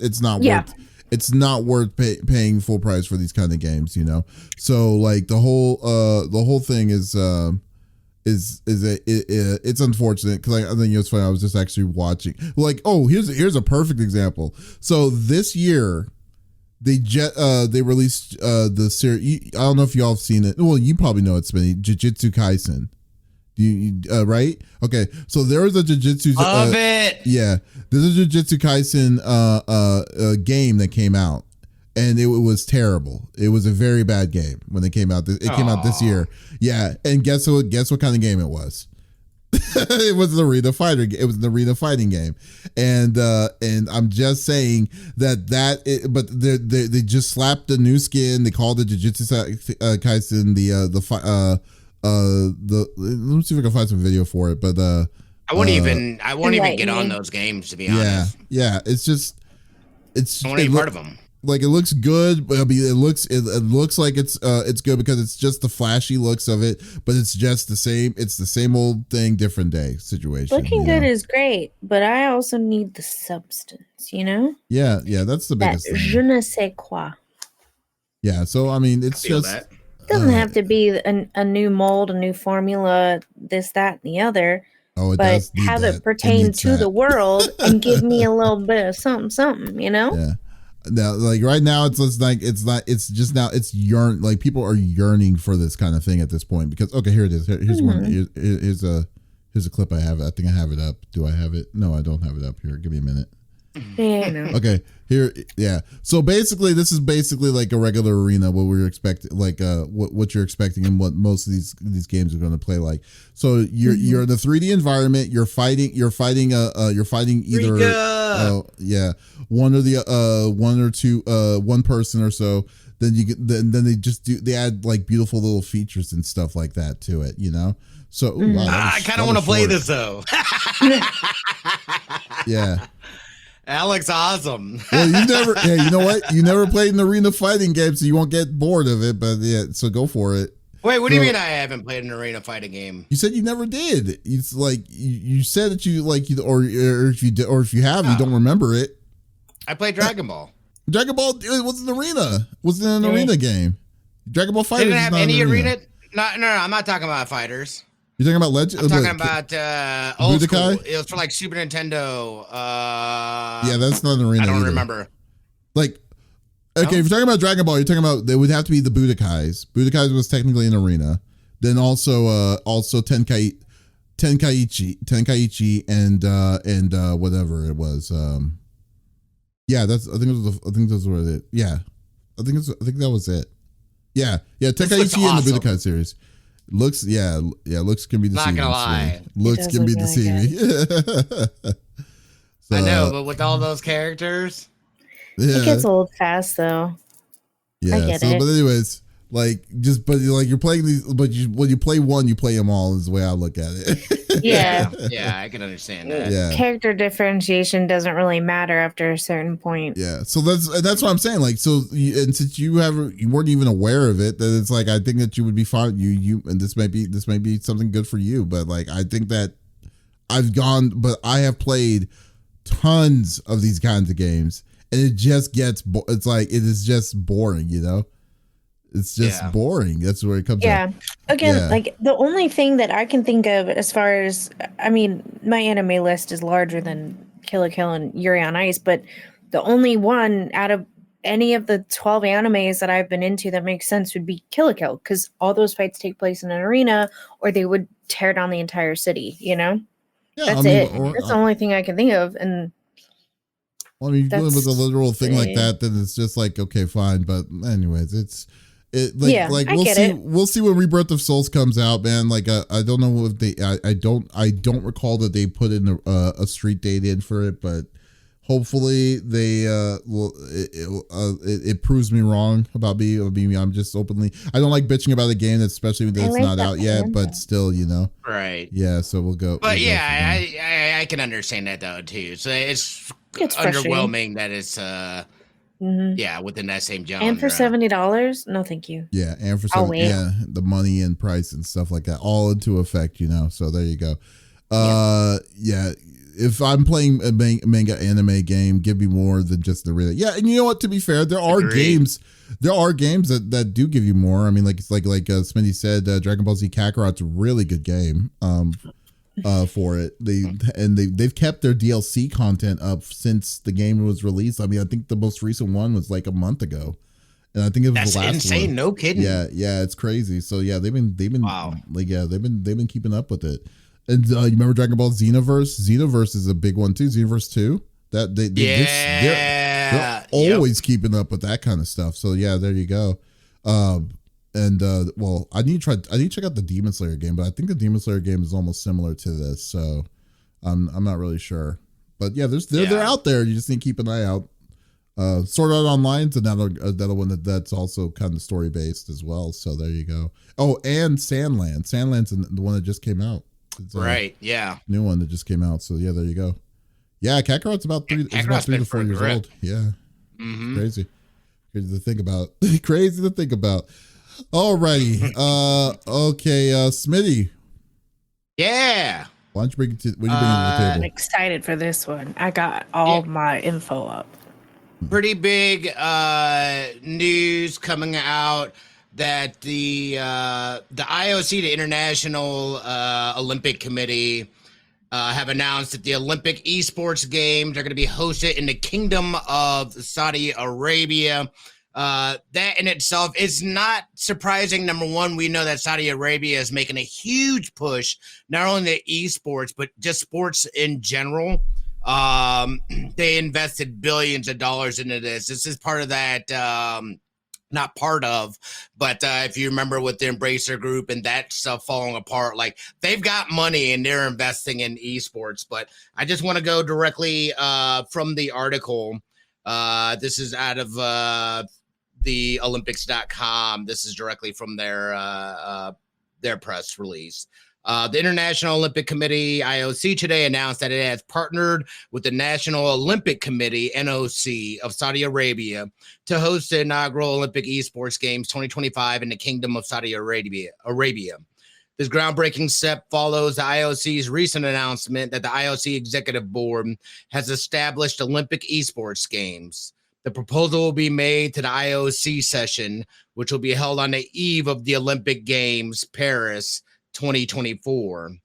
worth paying full price for these kind of games, you know? So, like, the whole thing is it's unfortunate, because I think it's funny. I was just actually watching, like, oh, here's a perfect example. So this year they released the series. I don't know if y'all have seen it. Well, you probably know it, Smitty. Jujutsu Kaisen. Right? Okay, so there was a Jujutsu. Love it. Yeah, there's a Jujutsu Kaisen game that came out, and it was terrible. It was a very bad game when it came out. It came out this year. Yeah, and guess what kind of game it was? It was an arena fighter. It was an arena fighting game, and I'm just saying but they just slapped the new skin. They called it Jujutsu Kaisen. Let me see if I can find some video for it. But I won't even get on those games, to be honest. Yeah, it's I want any part of them. Like, it looks good, but I mean, it looks like it's good because it's just the flashy looks of it, but it's just the same. It's the same old thing, different day situation. Looking good is great, but I also need the substance, you know? Yeah, that's the biggest thing. Je ne sais quoi. Yeah, so I mean, it's just. That. It doesn't have to be a new mold, a new formula, this, that, and the other. Oh, it but does need have that. it pertain to that. the world and give me a little bit of something, you know? Yeah. Now, like, right now, it's like people are yearning for this kind of thing at this point, because, okay, here it is. Here's one. Here's a clip I have. I think I have it up. Do I have it? No, I don't have it up here. Give me a minute. Yeah, I know. Okay, here, yeah. So basically, this is basically like a regular arena, what we're expecting, like what you're expecting, and what most of these games are going to play like. So you're in a 3D environment. You're fighting either one or two, one person or so. Then they add like beautiful little features and stuff like that to it, you know. So wow, I kind of want to play this though. Yeah. That looks awesome. Well, you know what? You never played an arena fighting game, so you won't get bored of it. But yeah, so go for it. Wait, what do you mean I haven't played an arena fighting game? You said you never did. It's like you said that you like, or if you did, or if you have, you don't remember it. I played Dragon Ball. Dragon Ball, it was an arena. Was an arena game. Dragon Ball FighterZ didn't have any arena. No, I'm not talking about fighters. You're talking about Legend? I'm talking about old school. It was for like Super Nintendo. Yeah, that's not an arena. I don't either. remember. Like, okay, if you're talking about Dragon Ball, you're talking about, they would have to be the Budokais. Budokais was technically an arena. Then also Tenkaichi, and whatever it was. Yeah, I think those were it. Yeah, I think that was it. Yeah, Tenkaichi and the Budokai series. Looks can be deceiving. Not gonna lie, looks can be deceiving. I know, but with all those characters, it gets old fast though. Yeah. I get it. But anyways, you're playing these, but when you play one, you play them all. Is the way I look at it. Yeah. Yeah, I can understand that. Yeah. Character differentiation doesn't really matter after a certain point. Yeah. So that's what I'm saying. Like, and since you weren't even aware of it, that it's like I think that you would be fine. And this may be something good for you. But like I think that I have played tons of these kinds of games, and it just gets it's like it is just boring, It's just boring. That's where it comes out. Again, like the only thing that I can think of as far as, I mean, my anime list is larger than Kill la Kill and Yuri on Ice, but the only one out of any of the 12 animes that I've been into that makes sense would be Kill la Kill, because all those fights take place in an arena or they would tear down the entire city, Yeah, that's it. That's the only thing I can think of. And you're dealing with a literal thing like that, then it's just like, okay, fine. But anyways, we'll see when Rebirth of Souls comes out, man. Like I don't know if I don't recall that they put in a street date in for it, but hopefully they it proves me wrong about being I'm just openly, I don't like bitching about a game, especially when it's not out yet, but still, right. Yeah, so we'll go. But I can understand that though too. So it's underwhelming that it's within that same genre. And for $70, no thank you. Yeah, and for the money and price and stuff like that all into effect, So there you go. If I'm playing a manga anime game, give me more than just the real. Yeah, and you know what? To be fair, there are games that do give you more. I mean, like Smitty said, Dragon Ball Z Kakarot's a really good game. For it, they've kept their DLC content up since the game was released. I mean, I think the most recent one was like a month ago, and I think it was the last insane. one. No kidding. Yeah, it's crazy. So yeah, they've been wow. Like they've been keeping up with it. And you remember Dragon Ball Xenoverse? Xenoverse is a big one too. Xenoverse 2. That they're always keeping up with that kind of stuff. So yeah, there you go. I need to check out the Demon Slayer game, but I think the Demon Slayer game is almost similar to this. So I'm not really sure. But yeah, they're out there. You just need to keep an eye out. Sword Art Online's another one that's also kind of story based as well. So there you go. Oh, and Sandland. Sandland's the one that just came out. It's right. Yeah. New one that just came out. So yeah, there you go. Yeah, Kakarot's about 3 to 4 years old. Yeah. Mm-hmm. Crazy to think about. Crazy to think about. Alrighty. Okay. Smitty. Yeah. Why don't you bring it to the table? I'm excited for this one. I got all my info up. Pretty big news coming out that the IOC, the International Olympic Committee, have announced that the Olympic esports games are going to be hosted in the Kingdom of Saudi Arabia. That in itself is not surprising. Number one, we know that Saudi Arabia is making a huge push, not only the esports, but just sports in general. They invested billions of dollars into this. This is part of that, not part of, but if you remember with the Embracer Group and that stuff falling apart, like they've got money and they're investing in esports. But I just want to go directly from the article. This is out of the Olympics.com. This is directly from their press release. The International Olympic Committee, IOC, today announced that it has partnered with the National Olympic Committee, NOC, of Saudi Arabia to host the inaugural Olympic Esports Games 2025 in the Kingdom of Saudi Arabia. This groundbreaking step follows the IOC's recent announcement that the IOC Executive Board has established Olympic Esports Games. The proposal will be made to the IOC session, which will be held on the eve of the Olympic Games, Paris 2024.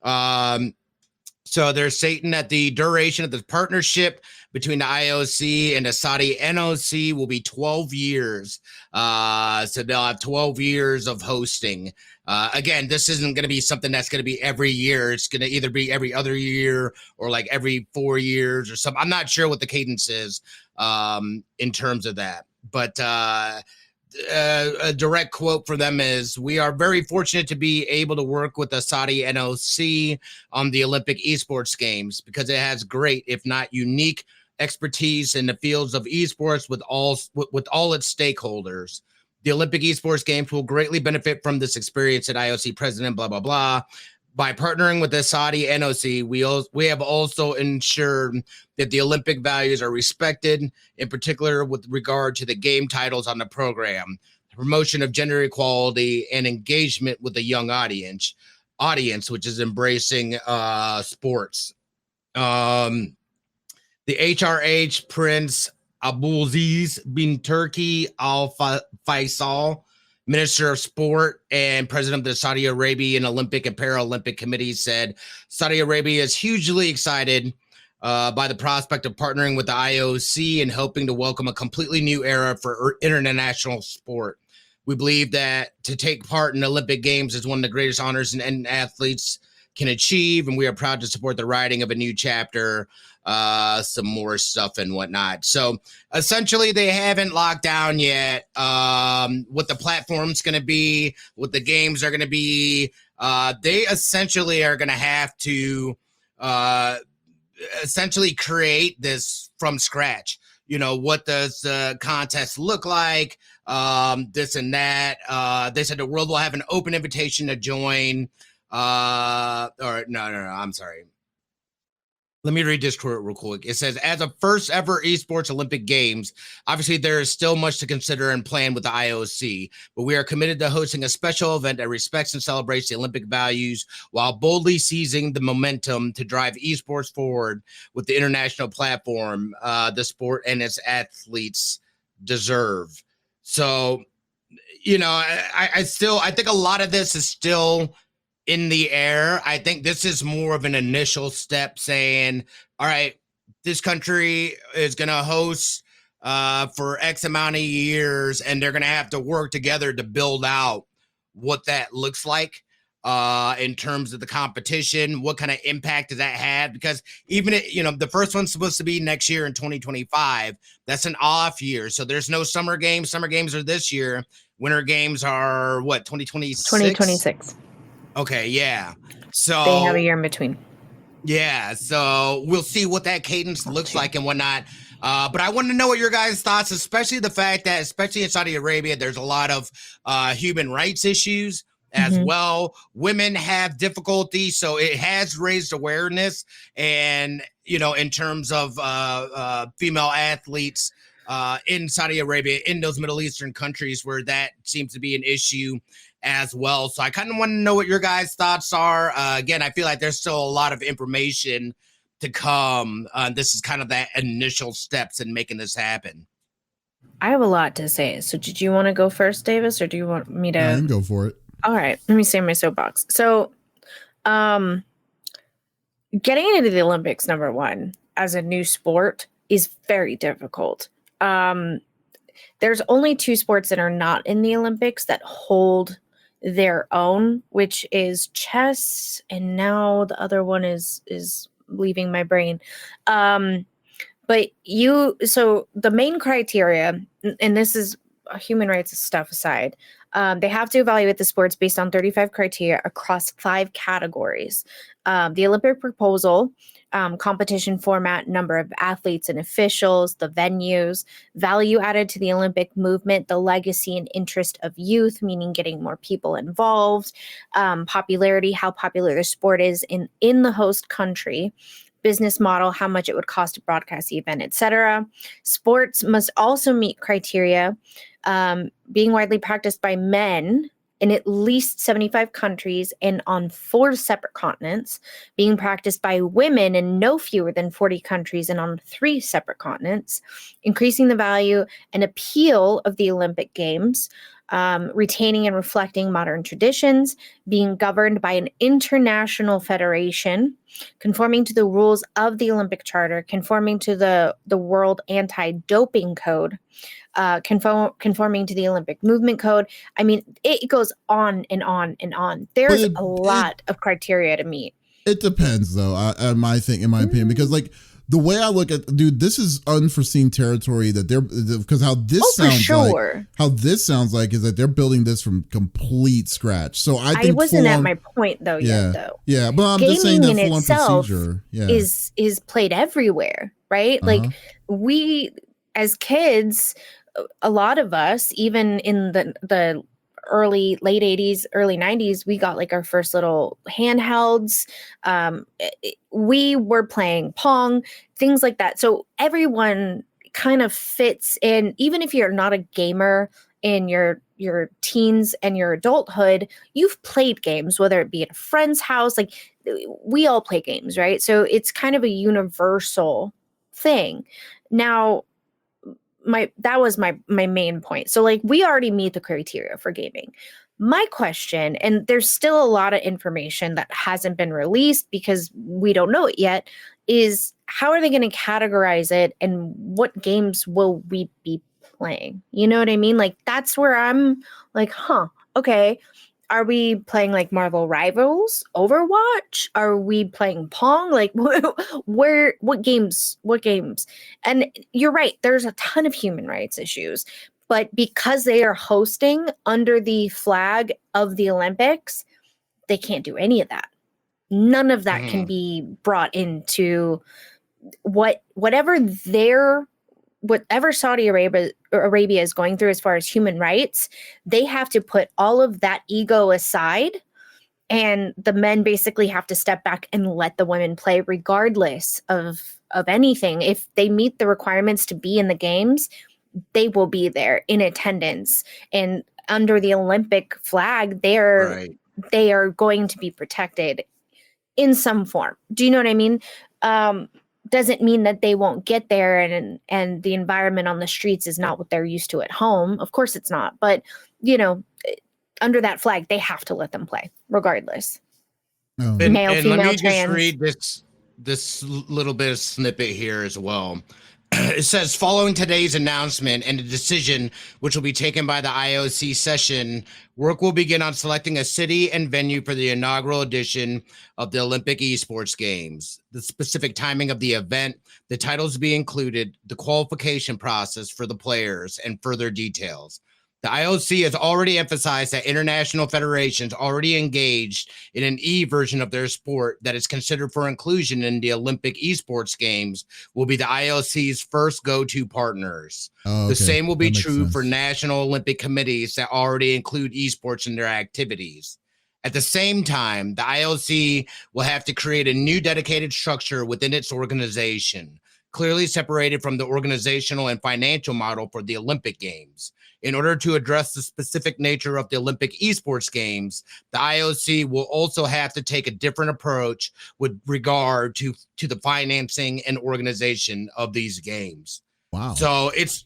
So they're stating that the duration of the partnership between the IOC and the Saudi NOC will be 12 years. So they'll have 12 years of hosting. Again, this isn't going to be something that's going to be every year. It's going to either be every other year or like every 4 years or something. I'm not sure what the cadence is in terms of that. But a direct quote for them is, "We are very fortunate to be able to work with the Saudi NOC on the Olympic esports games because it has great, if not unique, expertise in the fields of esports with all its stakeholders. The Olympic esports games will greatly benefit from this experience," at IOC president, blah, blah, blah. "By partnering with the Saudi NOC, we have also ensured that the Olympic values are respected, in particular with regard to the game titles on the program, the promotion of gender equality, and engagement with the young audience, which is embracing sports." The HRH Prince Abdulaziz bin Turki Al Faisal, Minister of Sport and President of the Saudi Arabian Olympic and Paralympic Committee, said Saudi Arabia is hugely excited by the prospect of partnering with the IOC and hoping to welcome a completely new era for international sport. "We believe that to take part in Olympic Games is one of the greatest honors an athletes can achieve, and we are proud to support the writing of a new chapter," some more stuff and whatnot. So essentially they haven't locked down yet what the platform's going to be, what the games are going to be. They essentially are going to have to essentially create this from scratch. What does the contest look like? This and that. They said the world will have an open invitation to join. No, I'm sorry. Let me read this quote real quick. It says, "As a first ever esports Olympic Games, obviously there is still much to consider and plan with the IOC, but we are committed to hosting a special event that respects and celebrates the Olympic values while boldly seizing the momentum to drive esports forward with the international platform the sport and its athletes deserve." So, I think a lot of this is still in the air. I think this is more of an initial step saying, all right, this country is going to host for X amount of years, and they're going to have to work together to build out what that looks like in terms of the competition. What kind of impact does that have? Because even, the first one's supposed to be next year in 2025. That's an off year. So there's no summer games. Summer games are this year. Winter games are what, 2026? 2026. Okay, yeah. So they have a year in between. Yeah, so we'll see what that cadence looks like and whatnot. But I want to know what your guys' thoughts, especially the fact that, especially in Saudi Arabia, there's a lot of human rights issues as well. Women have difficulty, so it has raised awareness. And, in terms of female athletes in Saudi Arabia, in those Middle Eastern countries where that seems to be an issue as well. So I kind of want to know what your guys' thoughts are. Again, I feel like there's still a lot of information to come. This is kind of that initial steps in making this happen. I have a lot to say. So did you want to go first, Davis, or do you want me to? I can go for it. All right. Let me say my soapbox. So getting into the Olympics, number one, as a new sport is very difficult. There's only two sports that are not in the Olympics that hold their own, which is chess, and now the other one is leaving my brain. So the main criteria, and this is human rights stuff aside, they have to evaluate the sports based on 35 criteria across 5 categories. The Olympic proposal, competition format, number of athletes and officials, the venues, value added to the Olympic movement, the legacy and interest of youth, meaning getting more people involved, popularity, how popular the sport is in the host country, business model, how much it would cost to broadcast the event, etc. Sports must also meet criteria, being widely practiced by men in at least 75 countries and on 4 separate continents, being practiced by women in no fewer than 40 countries and on 3 separate continents, increasing the value and appeal of the Olympic Games, retaining and reflecting modern traditions, being governed by an international federation, conforming to the rules of the Olympic Charter, conforming to the World Anti-Doping Code, conforming to the Olympic Movement Code. I mean, it goes on and on and on. There's a lot of criteria to meet. It depends, though, in my opinion, because like the way I look at, dude, this is unforeseen territory that they're, because how this sounds like is that they're building this from complete scratch. So I think wasn't at my point though yet though. Yeah, but I'm Gaming just saying that in full on itself procedure is played everywhere, right? Like we as kids, a lot of us, even in the late 80s, early 90s, we got like our first little handhelds. We were playing Pong, things like that. So everyone kind of fits in, even if you're not a gamer in your teens and your adulthood, you've played games, whether it be at a friend's house. Like we all play games, right? So it's kind of a universal thing. Now, that was my main point. So like we already meet the criteria for gaming. My question, and there's still a lot of information that hasn't been released because we don't know it yet, is how are they going to categorize it and what games will we be playing? You know what I mean? Like that's where I'm like, okay. Are we playing like Marvel Rivals, Overwatch? Are we playing Pong? Like what games? And you're right. There's a ton of human rights issues, but because they are hosting under the flag of the Olympics, they can't do any of that. None of that can be brought into whatever Saudi Arabia is going through as far as human rights. They have to put all of that ego aside, and the men basically have to step back and let the women play regardless of anything. If they meet the requirements to be in the games, they will be there in attendance, and under the Olympic flag, they are going to be protected in some form. Do you know what I mean? Doesn't mean that they won't get there and the environment on the streets is not what they're used to at home. Of course it's not. But, under that flag, they have to let them play regardless. Oh. Male, female, let me trans. Just read this little bit of snippet here as well. It says, following today's announcement and a decision which will be taken by the IOC session, work will begin on selecting a city and venue for the inaugural edition of the Olympic Esports Games. The specific timing of the event, the titles to be included, the qualification process for the players, and further details. The IOC has already emphasized that international federations already engaged in an E version of their sport that is considered for inclusion in the Olympic esports games will be the IOC's first go-to partners. Oh, okay. The same will be true for national Olympic committees that already include esports in their activities. At the same time, the IOC will have to create a new dedicated structure within its organization, clearly separated from the organizational and financial model for the Olympic Games. In order to address the specific nature of the Olympic esports games, the IOC will also have to take a different approach with regard to the financing and organization of these games. Wow. So it's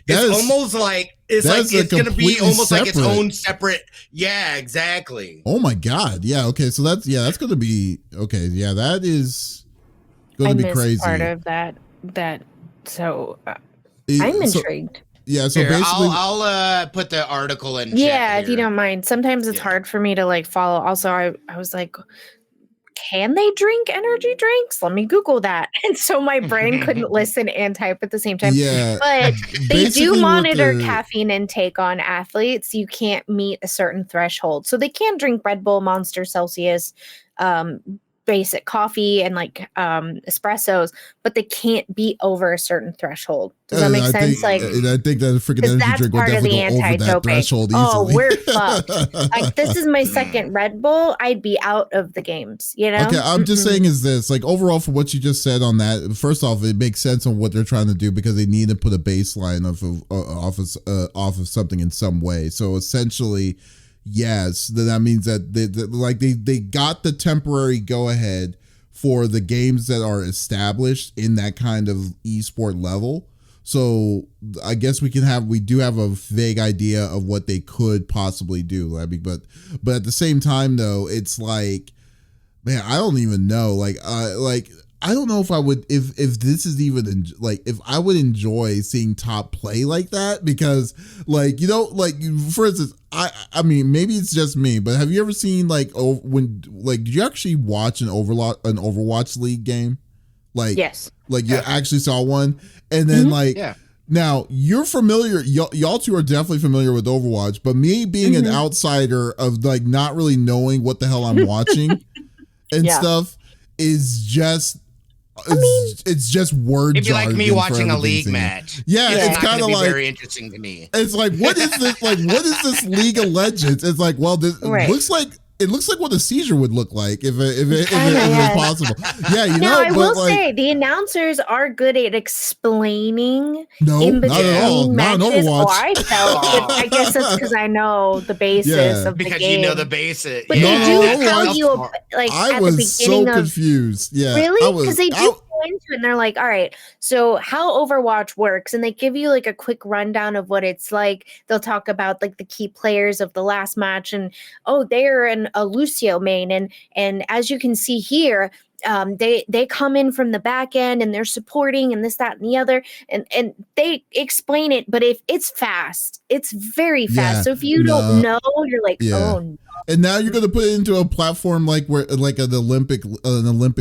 almost like it's going to be almost like its own separate. Yeah, exactly. Oh my God. Yeah. Okay. So that's going to be okay. Yeah, that is going to be crazy. Part of that. So I'm intrigued. Yeah, so here, basically, I'll put the article in. Yeah, if you don't mind. Sometimes it's hard for me to like follow. Also, I was like, can they drink energy drinks? Let me Google that. And so my brain couldn't listen and type at the same time. Yeah, but they do monitor caffeine intake on athletes. You can't meet a certain threshold, so they can drink Red Bull, Monster, Celsius, basic coffee and like espressos, but they can't be over a certain threshold. Does that make sense? I think that a freaking energy drink will definitely go over that threshold easily. Oh, we're fucked. Like, this is my second Red Bull. I'd be out of the games, you know? Okay, I'm just saying is this, like, overall for what you just said on that, first off, it makes sense on what they're trying to do because they need to put a baseline off of something in some way. So essentially, yes, that means that they got the temporary go ahead for the games that are established in that kind of esport level. So I guess we do have a vague idea of what they could possibly do. I mean, but at the same time though, it's like, man, I don't even know. I don't know if I would, if this is even like, if I would enjoy seeing top play like that, because like, you know, like for instance, I mean, maybe it's just me, but have you ever seen did you actually watch an Overwatch League game? Like, yes, like you actually saw one, and then like. Yeah. Now, you're familiar, y'all two are definitely familiar with Overwatch, but me being an outsider of like not really knowing what the hell I'm watching and stuff is just, it's just word It'd be like me jargon for watching a everything league seen. match. Yeah, it's not kind of gonna be like very interesting to me. it's like what is this? Like what is this League of Legends? It's like, well, this it looks like what a seizure would look like if it was possible. Yeah, you know. I will say the announcers are good at explaining. No, in not at all. matches. Not in Overwatch. I felt. I guess it's because I know the basis of the game. Because you know the basis. But they do tell you, like I at was the beginning so of confused. Yeah, really, because they do go into it and they're like, all right, so how Overwatch works, and they give you like a quick rundown of what it's like. They'll talk about like the key players of the last match, and they're a Lucio main, and as you can see here, they come in from the back end and they're supporting and this, that, and the other, and they explain it, but if it's fast, it's very fast. Yeah, so if you don't know, you're like, oh no. And now you're going to put it into a platform like where like an Olympic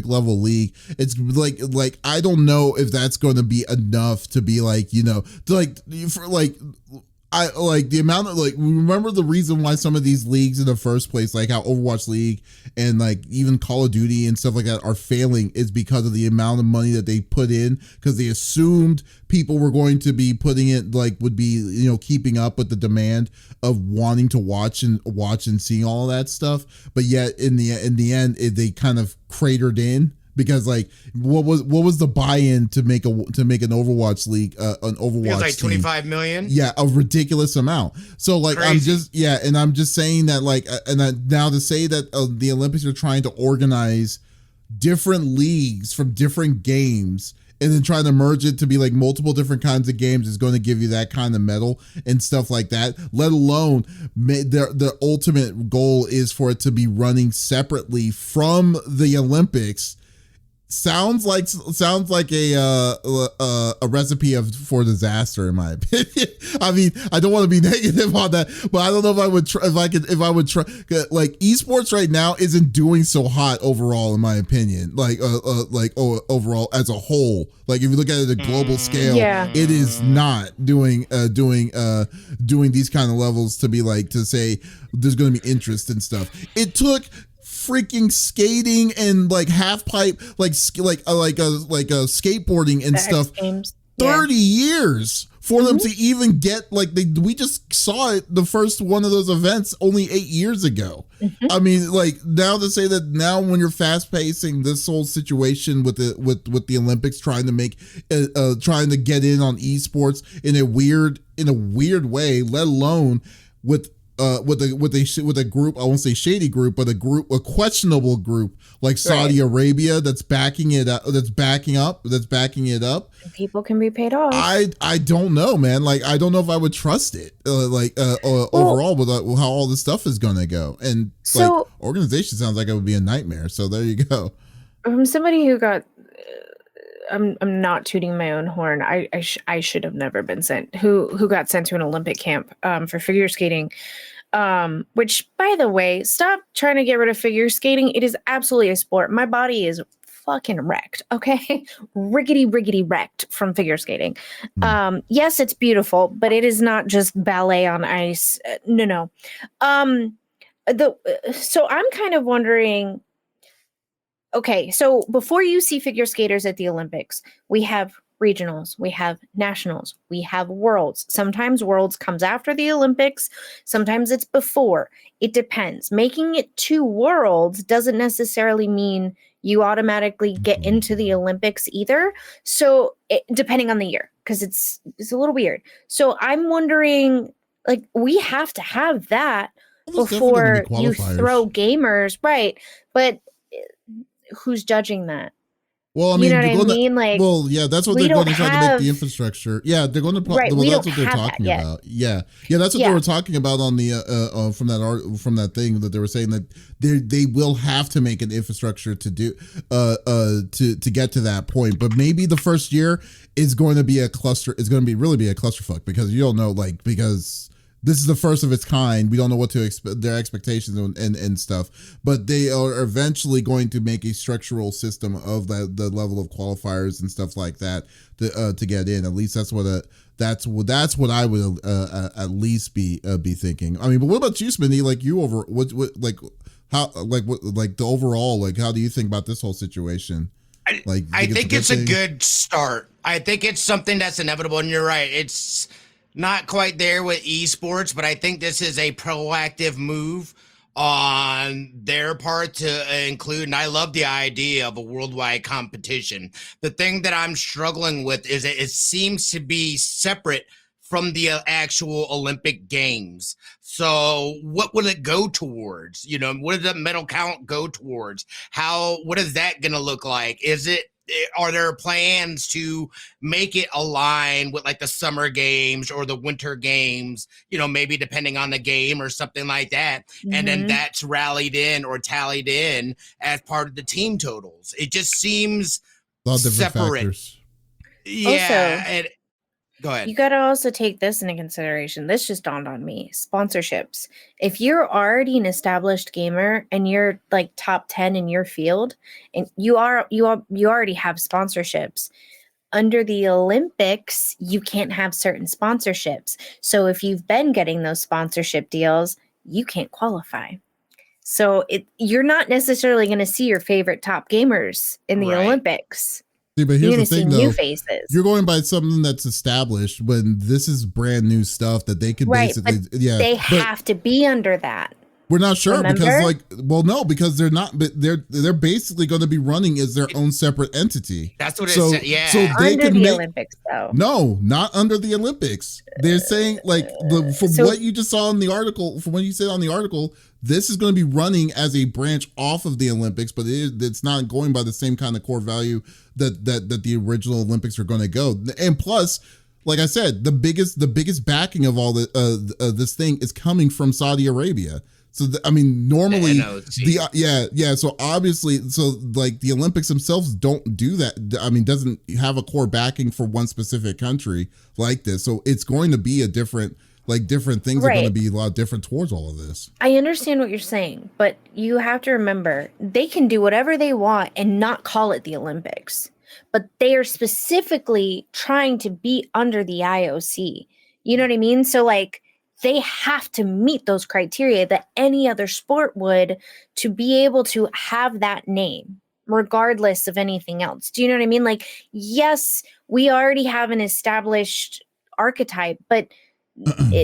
level league. It's like I don't know if that's going to be enough to be like, you know, to like for like I like the amount of like, remember the reason why some of these leagues in the first place, like how Overwatch League and like even Call of Duty and stuff like that are failing is because of the amount of money that they put in, because they assumed people were going to be putting it like would be, you know, keeping up with the demand of wanting to watch and seeing all of that stuff. But yet in the end, they kind of cratered in. Because like, what was the buy-in to make an Overwatch league, an Overwatch? It was like 25 million. Yeah, a ridiculous amount. So like, crazy. I'm just saying that like, now to say that the Olympics are trying to organize different leagues from different games and then trying to merge it to be like multiple different kinds of games is going to give you that kind of medal and stuff like that. Let alone the ultimate goal is for it to be running separately from the Olympics. Sounds like a recipe for disaster, in my opinion. I mean, I don't want to be negative on that, but I don't know if I would try. Like esports right now isn't doing so hot overall, in my opinion. Like overall as a whole. Like if you look at it at a global scale, it is not doing these kind of levels to be like to say there's going to be interest and stuff. It took freaking skating and like half pipe, like skateboarding and stuff. 30 years for them to even get like we just saw it, the first one of those events only 8 years ago. I mean, like now to say that now when you're fast pacing this whole situation with the Olympics trying to make trying to get in on esports in a weird way, let alone with a group, I won't say shady group, but a questionable group like Saudi Arabia that's backing it up, that's backing it up. People can be paid off. I don't know, man. Like I don't know if I would trust it. Overall with how all this stuff is gonna go, and so, like organization sounds like it would be a nightmare. So there you go. From somebody who got. I'm not tooting my own horn. I should have never been sent. Who got sent to an Olympic camp for figure skating, which by the way, stop trying to get rid of figure skating. It is absolutely a sport. My body is fucking wrecked. Okay, riggedy wrecked from figure skating. Yes, it's beautiful, but it is not just ballet on ice. No. So I'm kind of wondering. Okay, so before you see figure skaters at the Olympics, we have regionals, we have nationals, we have worlds. Sometimes worlds comes after the Olympics, sometimes it's before. It depends. Making it 2 worlds doesn't necessarily mean you automatically get into the Olympics either. So depending on the year, because it's a little weird. So I'm wondering, like, we have to have that before you throw gamers, right? But who's judging that? Well, I mean, you know what I mean? Like, well, yeah, that's what they're going to try to make the infrastructure. Yeah, they're going to. Right, well, that's what they're talking about. Yeah, that's what they were talking about on the from that thing that they were saying that they will have to make an infrastructure to do to get to that point. But maybe the first year is going to be a cluster. It's going to really be a clusterfuck because you don't know, like, because this is the first of its kind. We don't know what to expect, their expectations and stuff, but they are eventually going to make a structural system of the level of qualifiers and stuff like that to get in. At least that's what I would at least be thinking. I mean, but what about you, Smitty? Like you what how the overall, like, how do you think about this whole situation? I think it's a good start. I think it's something that's inevitable, and you're right. It's not quite there with esports, but I think this is a proactive move on their part to include, and I love the idea of a worldwide competition. The thing that I'm struggling with is it seems to be separate from the actual Olympic Games. So what will it go towards? You know, what does the medal count go towards? What is that going to look like? Are there plans to make it align with like the summer games or the winter games, you know, maybe depending on the game or something like that. Mm-hmm. And then that's rallied in or tallied in as part of the team totals. It just seems separate. Factors. Yeah. Also, go ahead. You got to also take this into consideration. This just dawned on me. Sponsorships. If you're already an established gamer and you're like top 10 in your field and you already have sponsorships, under the Olympics, you can't have certain sponsorships. So if you've been getting those sponsorship deals, you can't qualify. So you're not necessarily going to see your favorite top gamers in the Olympics. See, but here's the thing, though. New faces. You're going by something that's established when this is brand new stuff that they could basically, they have to be under that. We're not sure. Remember? Because they're not. But they're basically going to be running as their own separate entity. That's what it said. Yeah. So they under the Olympics, though. No, not under the Olympics. They're saying what you just saw in the article, from what you said on the article, this is going to be running as a branch off of the Olympics, but it's not going by the same kind of core value that the original Olympics are going to go. And plus, like I said, the biggest backing of all this thing is coming from Saudi Arabia. So normally So obviously, like the Olympics themselves don't do that. I mean, doesn't have a core backing for one specific country like this. So it's going to be different things are going to be a lot different towards all of this. I understand what you're saying, but you have to remember they can do whatever they want and not call it the Olympics, but they are specifically trying to be under the IOC. You know what I mean? So like, they have to meet those criteria that any other sport would to be able to have that name, regardless of anything else. Do you know what I mean? Like, yes, we already have an established archetype, but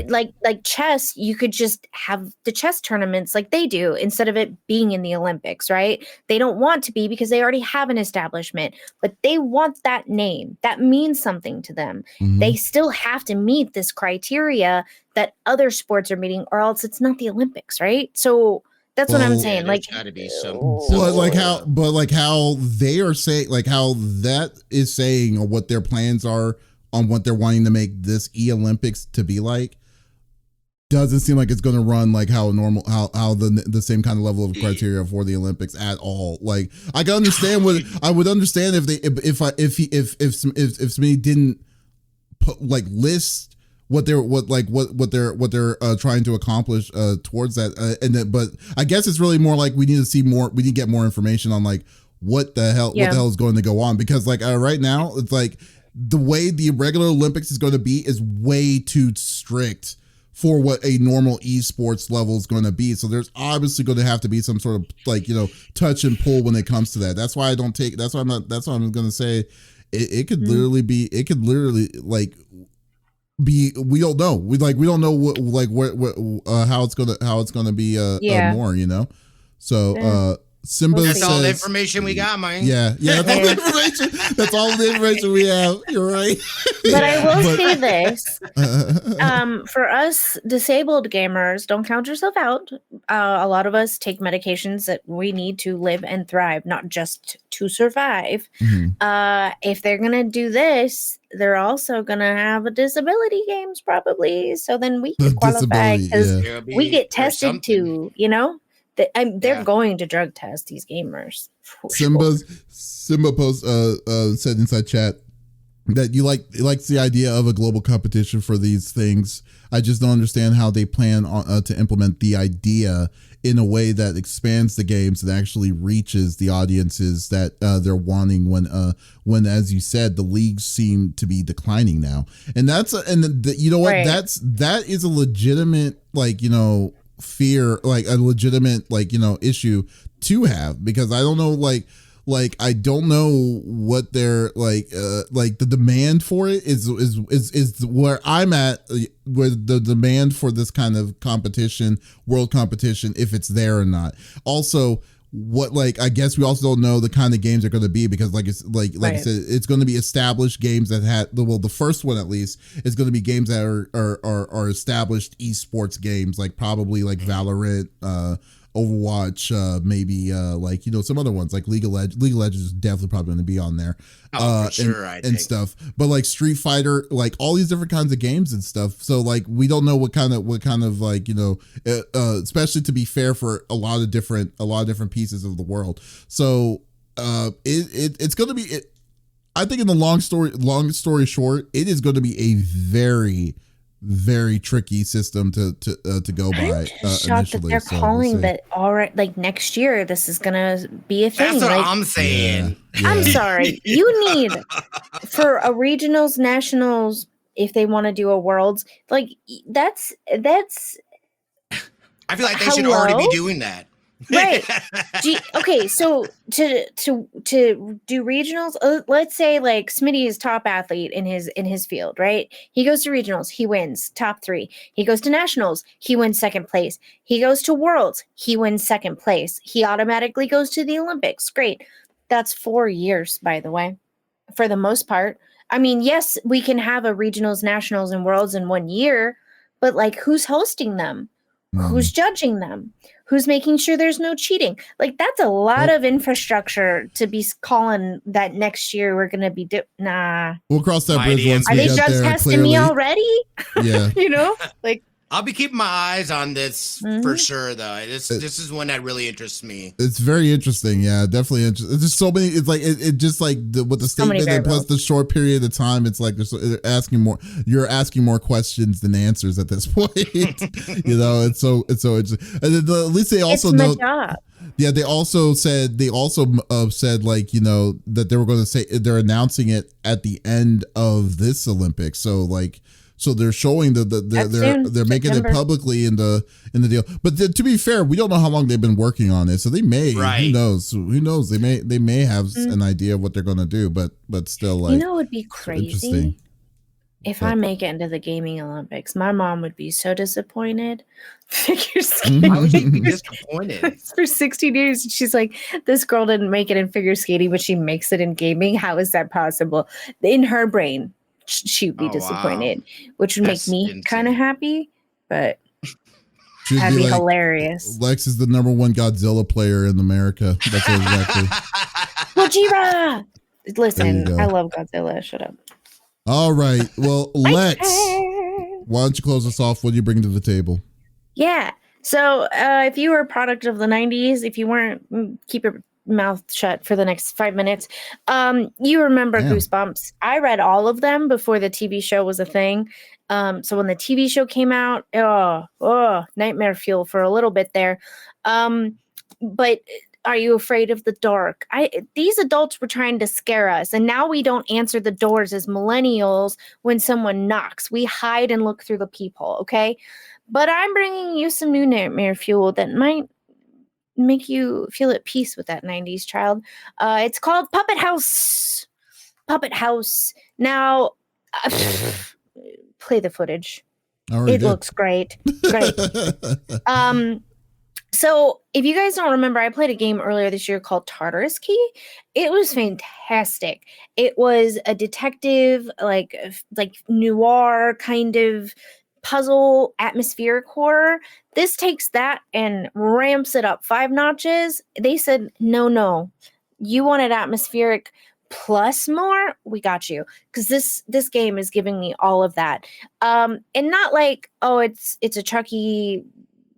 like chess, you could just have the chess tournaments like they do instead of it being in the Olympics, right? They don't want to be because they already have an establishment, but they want that name. That means something to them. Mm-hmm. They still have to meet this criteria that other sports are meeting, or else it's not the Olympics, right? So that's what I'm saying. Like, got to be some how they are saying, like how that is saying, or what their plans are on what they're wanting to make this Olympics to be like, doesn't seem like it's going to run like how the same kind of level of criteria for the Olympics at all. Like, I can understand I would understand if Smitty didn't put list what they're trying to accomplish towards that, but I guess it's really more like we need to get more information on like what the hell is going to go on, because right now it's like the way the regular Olympics is going to be is way too strict for what a normal esports level is going to be. So there's obviously going to have to be some sort of touch and pull when it comes to that. That's why I'm going to say it could literally be, we don't know. We don't know how it's going to be more, So Simba that's says, all the information we got, man. Yeah, that's all the information. That's all the information we have. You're right. But I will say this: for us disabled gamers, don't count yourself out. A lot of us take medications that we need to live and thrive, not just to survive. Mm-hmm. If they're gonna do this, they're also gonna have a disability games probably. So then we can qualify because we get tested too. You know. They're going to drug test these gamers. Simba said inside chat, that you likes the idea of a global competition for these things. I just don't understand how they plan on, to implement the idea in a way that expands the games and actually reaches the audiences that they're wanting when, as you said, the leagues seem to be declining now. And you know what, Right. that is a legitimate, like, you know, fear, like a legitimate, like, you know, issue to have, because I don't know, like I don't know what they're like the demand for it is where I'm at, where the demand for this kind of competition, world competition, if it's there or not. Also, what, like, I guess we also don't know the kind of games they're going to be, because like it's like Right. I said, it's going to be established games that had the first one at least is going to be games that are established esports games, like probably like Valorant, Overwatch, maybe like, you know, some other ones like League of Legends is definitely probably going to be on there. For sure, and stuff. But like Street Fighter, like all these different kinds of games and stuff. So like we don't know what kind of like, you know, especially to be fair for a lot of different pieces of the world. So it's going to be, I think in the long story short, it is going to be a very, very tricky system to go by. I'm shocked that they're calling that already. Like next year, this is gonna be a thing. That's what like, I'm saying. Yeah. I'm sorry. You need for a regionals, nationals, if they want to do a worlds, like that's. I feel like they should already be doing that. Right. Okay, so to do regionals, let's say like Smitty is top athlete in his field, right? He goes to regionals, he wins top 3. He goes to nationals, he wins second place. He goes to worlds, he wins second place. He automatically goes to the Olympics. Great. That's 4 years, by the way, for the most part. I mean, yes, we can have a regionals, nationals, and worlds in 1 year, but like, who's hosting them? Who's judging them? Who's making sure there's no cheating? Like, that's a lot of infrastructure to be calling that next year we're going to be nah. We'll cross that bridge once we Are they get drug there. testing me already? Yeah. You know, like, I'll be keeping my eyes on this for sure, though. This is one that really interests me. It's very interesting. Yeah, definitely. It's just so many. It's like it just like with the statement and plus the short period of time. It's like they're asking more. You're asking more questions than answers at this point. You know, it's so interesting. And then at least they also know. Yeah, they also said like, you know, that they were going to say they're announcing it at the end of this Olympics. So like. So they're showing they're making it publicly in the deal. But to be fair, we don't know how long they've been working on it. So they may, who knows? They may have an idea of what they're going to do. But still, like, you know, it would be crazy if I make it into the gaming Olympics. My mom would be so disappointed. Figure skating. I would be disappointed for 16 years. She's like, this girl didn't make it in figure skating, but she makes it in gaming. How is that possible? In her brain, she'd be disappointed, which would make me kind of happy, but that'd be like, hilarious. Lex is the #1 Godzilla player in America. That's exactly. Gojira! Listen, I love Godzilla. Shut up. All right. Well, Lex, why don't you close us off? What do you bring to the table? Yeah. So if you were a product of the 90s, if you weren't, keep your mouth shut for the next 5 minutes. You remember Goosebumps. I read all of them before the TV show was a thing. So when the TV show came out, nightmare fuel for a little bit there. But are you afraid of the dark? These adults were trying to scare us, and now we don't answer the doors as millennials when someone knocks. We hide and look through the peephole, okay? But I'm bringing you some new nightmare fuel that might make you feel at peace with that 90s child. It's called Puppet House. Puppet House. Now, play the footage. It looks great. Great. So if you guys don't remember, I played a game earlier this year called Tartarus Key. It was fantastic. It was a detective, like noir kind of puzzle, atmospheric horror. This takes that and ramps it up 5 notches. They said, no, you wanted atmospheric plus more? We got you. Because this game is giving me all of that. And not like, it's a Chucky.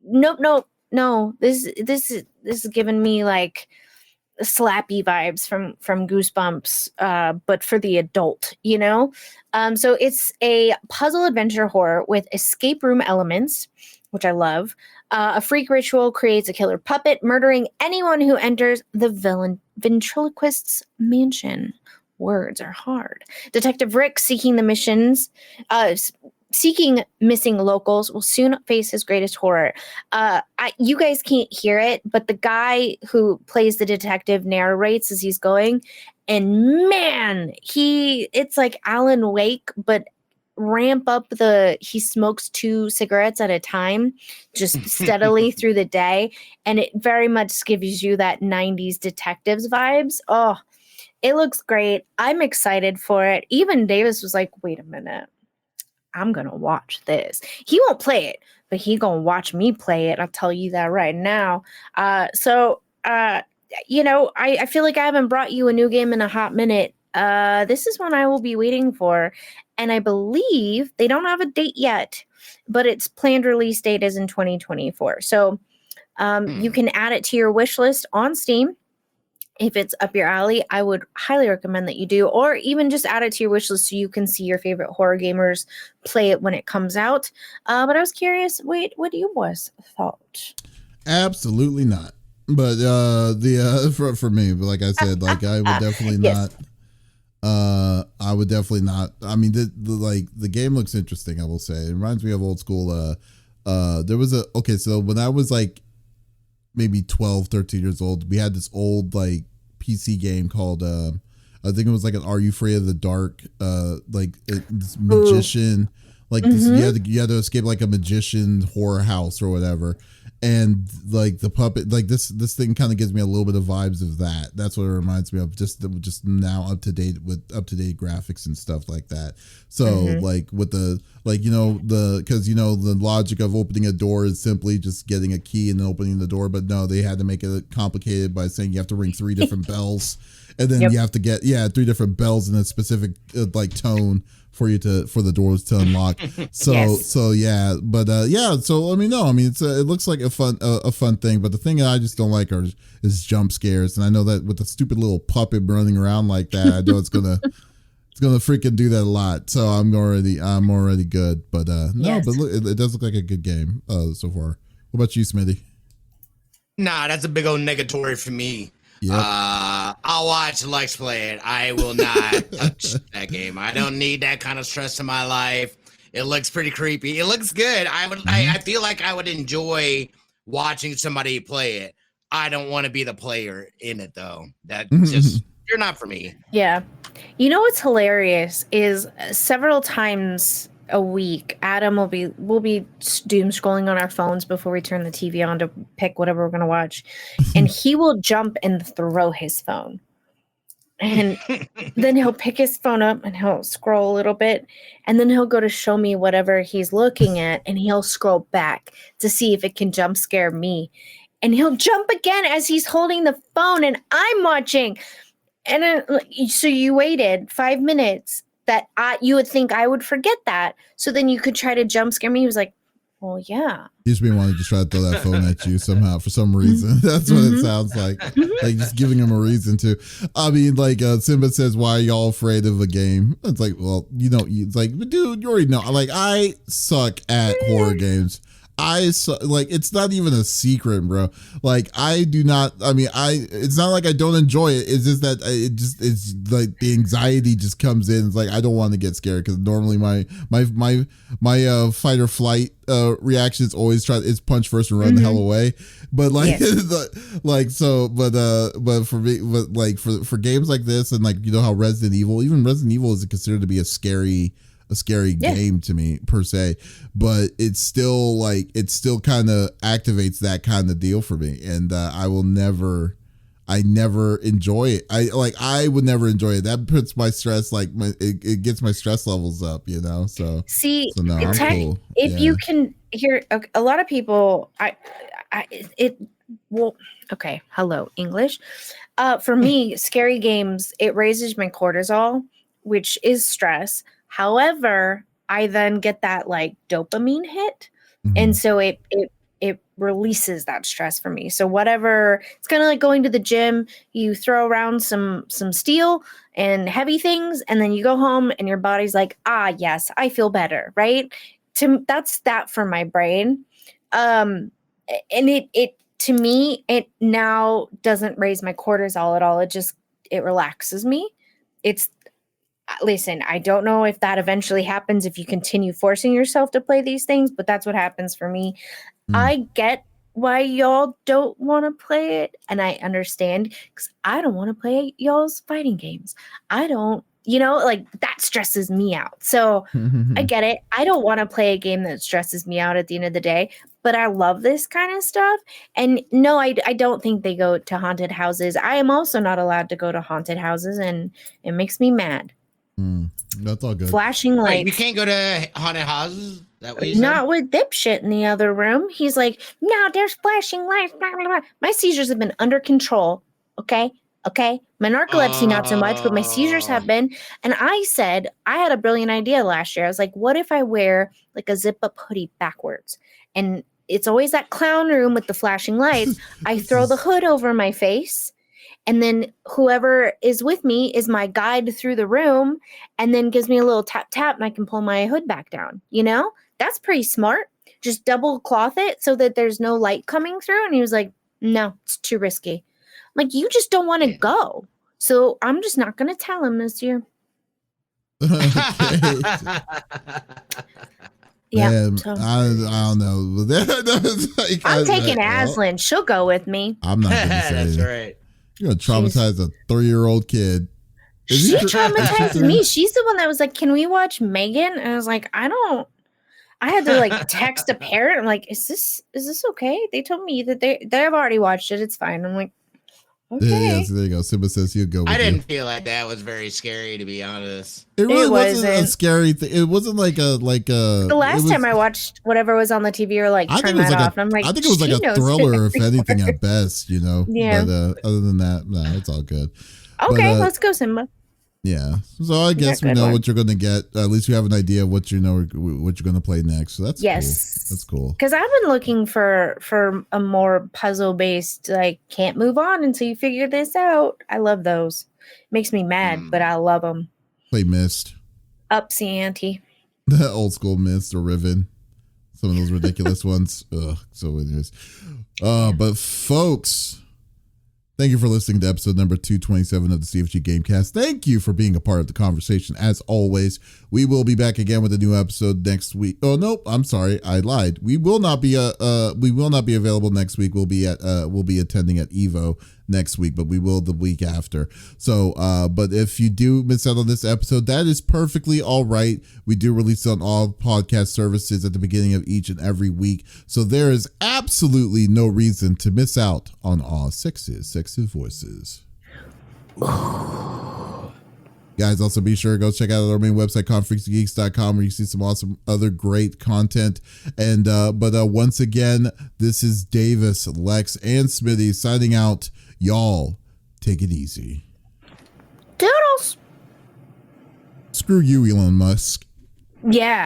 Nope. No, this is giving me like slappy vibes from Goosebumps, but for the adult, you know? So it's a puzzle adventure horror with escape room elements, which I love. A freak ritual creates a killer puppet, murdering anyone who enters the ventriloquist's mansion. Words are hard. Detective Rick, seeking missing locals, will soon face his greatest horror. You guys can't hear it, but the guy who plays the detective narrates as he's going, and man, it's like Alan Wake, but ramp up he smokes 2 cigarettes at a time, just steadily through the day, and it very much gives you that 90s detectives vibes. Oh, it looks great. I'm excited for it. Even Davis was like, wait a minute, I'm gonna watch this. He won't play it, but he gonna watch me play it. I'll tell you that right now. You know, I feel like I haven't brought you a new game in a hot minute. This is one I will be waiting for. And I believe they don't have a date yet, but its planned release date is in 2024. So you can add it to your wish list on Steam. If it's up your alley, I would highly recommend that you do, or even just add it to your wish list so you can see your favorite horror gamers play it when it comes out. But I was curious, wait, what do you boys thought? Absolutely not. But for me, but like I said, like I would definitely Yes. not. I would definitely not. I mean, the game looks interesting. I will say it reminds me of old school. There was so when I was like maybe 12, 13 years old, we had this old like PC game called I think it was like an Are You Afraid of the Dark? This magician, like this, you had to escape like a magician horror house or whatever. And like the puppet, like this thing kind of gives me a little bit of vibes of that. That's what it reminds me of. Just now up to date with up to date graphics and stuff like that. So like with the because the logic of opening a door is simply just getting a key and then opening the door, but no, they had to make it complicated by saying you have to ring 3 different bells, and then you have to get 3 different bells in a specific like tone for the doors to unlock. So so let me know. I mean, it looks like a fun thing, but the thing that I just don't like is jump scares, and I know that with the stupid little puppet running around like that, I know it's gonna freaking do that a lot. So I'm already good, but but look, it does look like a good game so far. What about you, Smitty? Nah, that's a big old negatory for me. Yep. I'll watch Lex play it. I will not touch that game. I don't need that kind of stress in my life. It looks pretty creepy. It looks good. I feel like I would enjoy watching somebody play it. I don't want to be the player in it though. That just you're not for me. Yeah. You know what's hilarious is several times a week, Adam will be doom scrolling on our phones before we turn the TV on to pick whatever we're going to watch. And he will jump and throw his phone. And then he'll pick his phone up and he'll scroll a little bit. And then he'll go to show me whatever he's looking at. And he'll scroll back to see if it can jump scare me. And he'll jump again as he's holding the phone and I'm watching. And so you waited 5 minutes that you would think I would forget that. So then you could try to jump scare me. He was like, well, yeah. You just been wanting to try to throw that phone at you somehow for some reason. That's what it sounds like. Like just giving him a reason to. I mean, like Simba says, why are y'all afraid of a game? It's like, well, it's like, but dude, you already know. Like I suck at horror games. It's not even a secret, bro. Like I do not. I mean, it's not like I don't enjoy it. It's just that it's like the anxiety just comes in. It's like I don't want to get scared because normally my fight or flight reaction is always it's punch first and run the hell away. But like but for me, but like for games like this and like how Resident Evil is considered to be a scary game to me per se, but it's still kind of activates that kind of deal for me, and I never enjoy it. I would never enjoy it. That puts my stress it gets my stress levels up, so no, I'm cool. If you can hear a lot of people, okay, hello English. For me, scary games, it raises my cortisol, which is stress. However, I then get that like dopamine hit. And so it it releases that stress for me. So whatever, it's kind of like going to the gym. You throw around some steel and heavy things, and then you go home and your body's like, yes, I feel better, right? That's that for my brain. And it to me, it now doesn't raise my cortisol at all. It relaxes me. Listen, I don't know if that eventually happens if you continue forcing yourself to play these things, but that's what happens for me. I get why y'all don't want to play it, and I understand, because I don't want to play y'all's fighting games. I don't, like, that stresses me out. So I get it. I don't want to play a game that stresses me out at the end of the day, but I love this kind of stuff. And no, I don't think they go to haunted houses. I am also not allowed to go to haunted houses, and it makes me mad. That's all good. Flashing lights. Wait, we can't go to haunted houses? That what you said? Not with dipshit in the other room. He's like, no, there's flashing lights. Blah, blah, blah. My seizures have been under control. Okay. My narcolepsy, not so much, but my seizures have been. And I said, I had a brilliant idea last year. I was like, what if I wear like a zip up hoodie backwards? And it's always that clown room with the flashing lights. I throw the hood over my face, and then whoever is with me is my guide through the room, and then gives me a little tap, and I can pull my hood back down. That's pretty smart. Just double cloth it so that there's no light coming through. And he was like, no, it's too risky. I'm like, you just don't want to go. So I'm just not going to tell him this year. Yeah. Man, so. I don't know. Like, I'm taking Aslan. She'll go with me. I'm not going to say That's right. You're going to traumatize a 3-year-old kid. She traumatized me. She's the one that was like, can we watch Megan? And I was like, I had to like text a parent. I'm like, is this okay? They told me that they've already watched it. It's fine. I'm like, okay. Yeah, so there you go. Simba says he'll go with I didn't feel like that was very scary, to be honest. It really wasn't a scary thing. It wasn't like a The last time I watched whatever was on the TV, or like turn that off, and I'm like, I think it was like a thriller, if anything, at best. Yeah. But other than that, no, it's all good. Okay, let's go, Simba. Yeah, so I guess we know what you're going to get. At least you have an idea of what you're going to play next. So that's cool. That's cool. Because I've been looking for a more puzzle based, like, can't move on until you figure this out. I love those. Makes me mad, but I love them. Play Myst. Ups the ante. The old school Myst or Riven. Some of those ridiculous ones. Ugh. So anyways, but folks, thank you for listening to episode number 227 of the CFG Game Cast. Thank you for being a part of the conversation. As always, we will be back again with a new episode next week. Oh, nope, I'm sorry, I lied. We will not be available next week. We'll be attending at Evo next week, but we will the week after. So, but if you do miss out on this episode, that is perfectly all right. We do release it on all podcast services at the beginning of each and every week. So there is absolutely no reason to miss out on all sexy voices. Guys, also be sure to go check out our main website, confreaksgeeks.com, where you see some awesome other great content. And but once again, this is Davis, Lex, and Smitty signing out. Y'all, take it easy. Doodles. Screw you, Elon Musk. Yeah.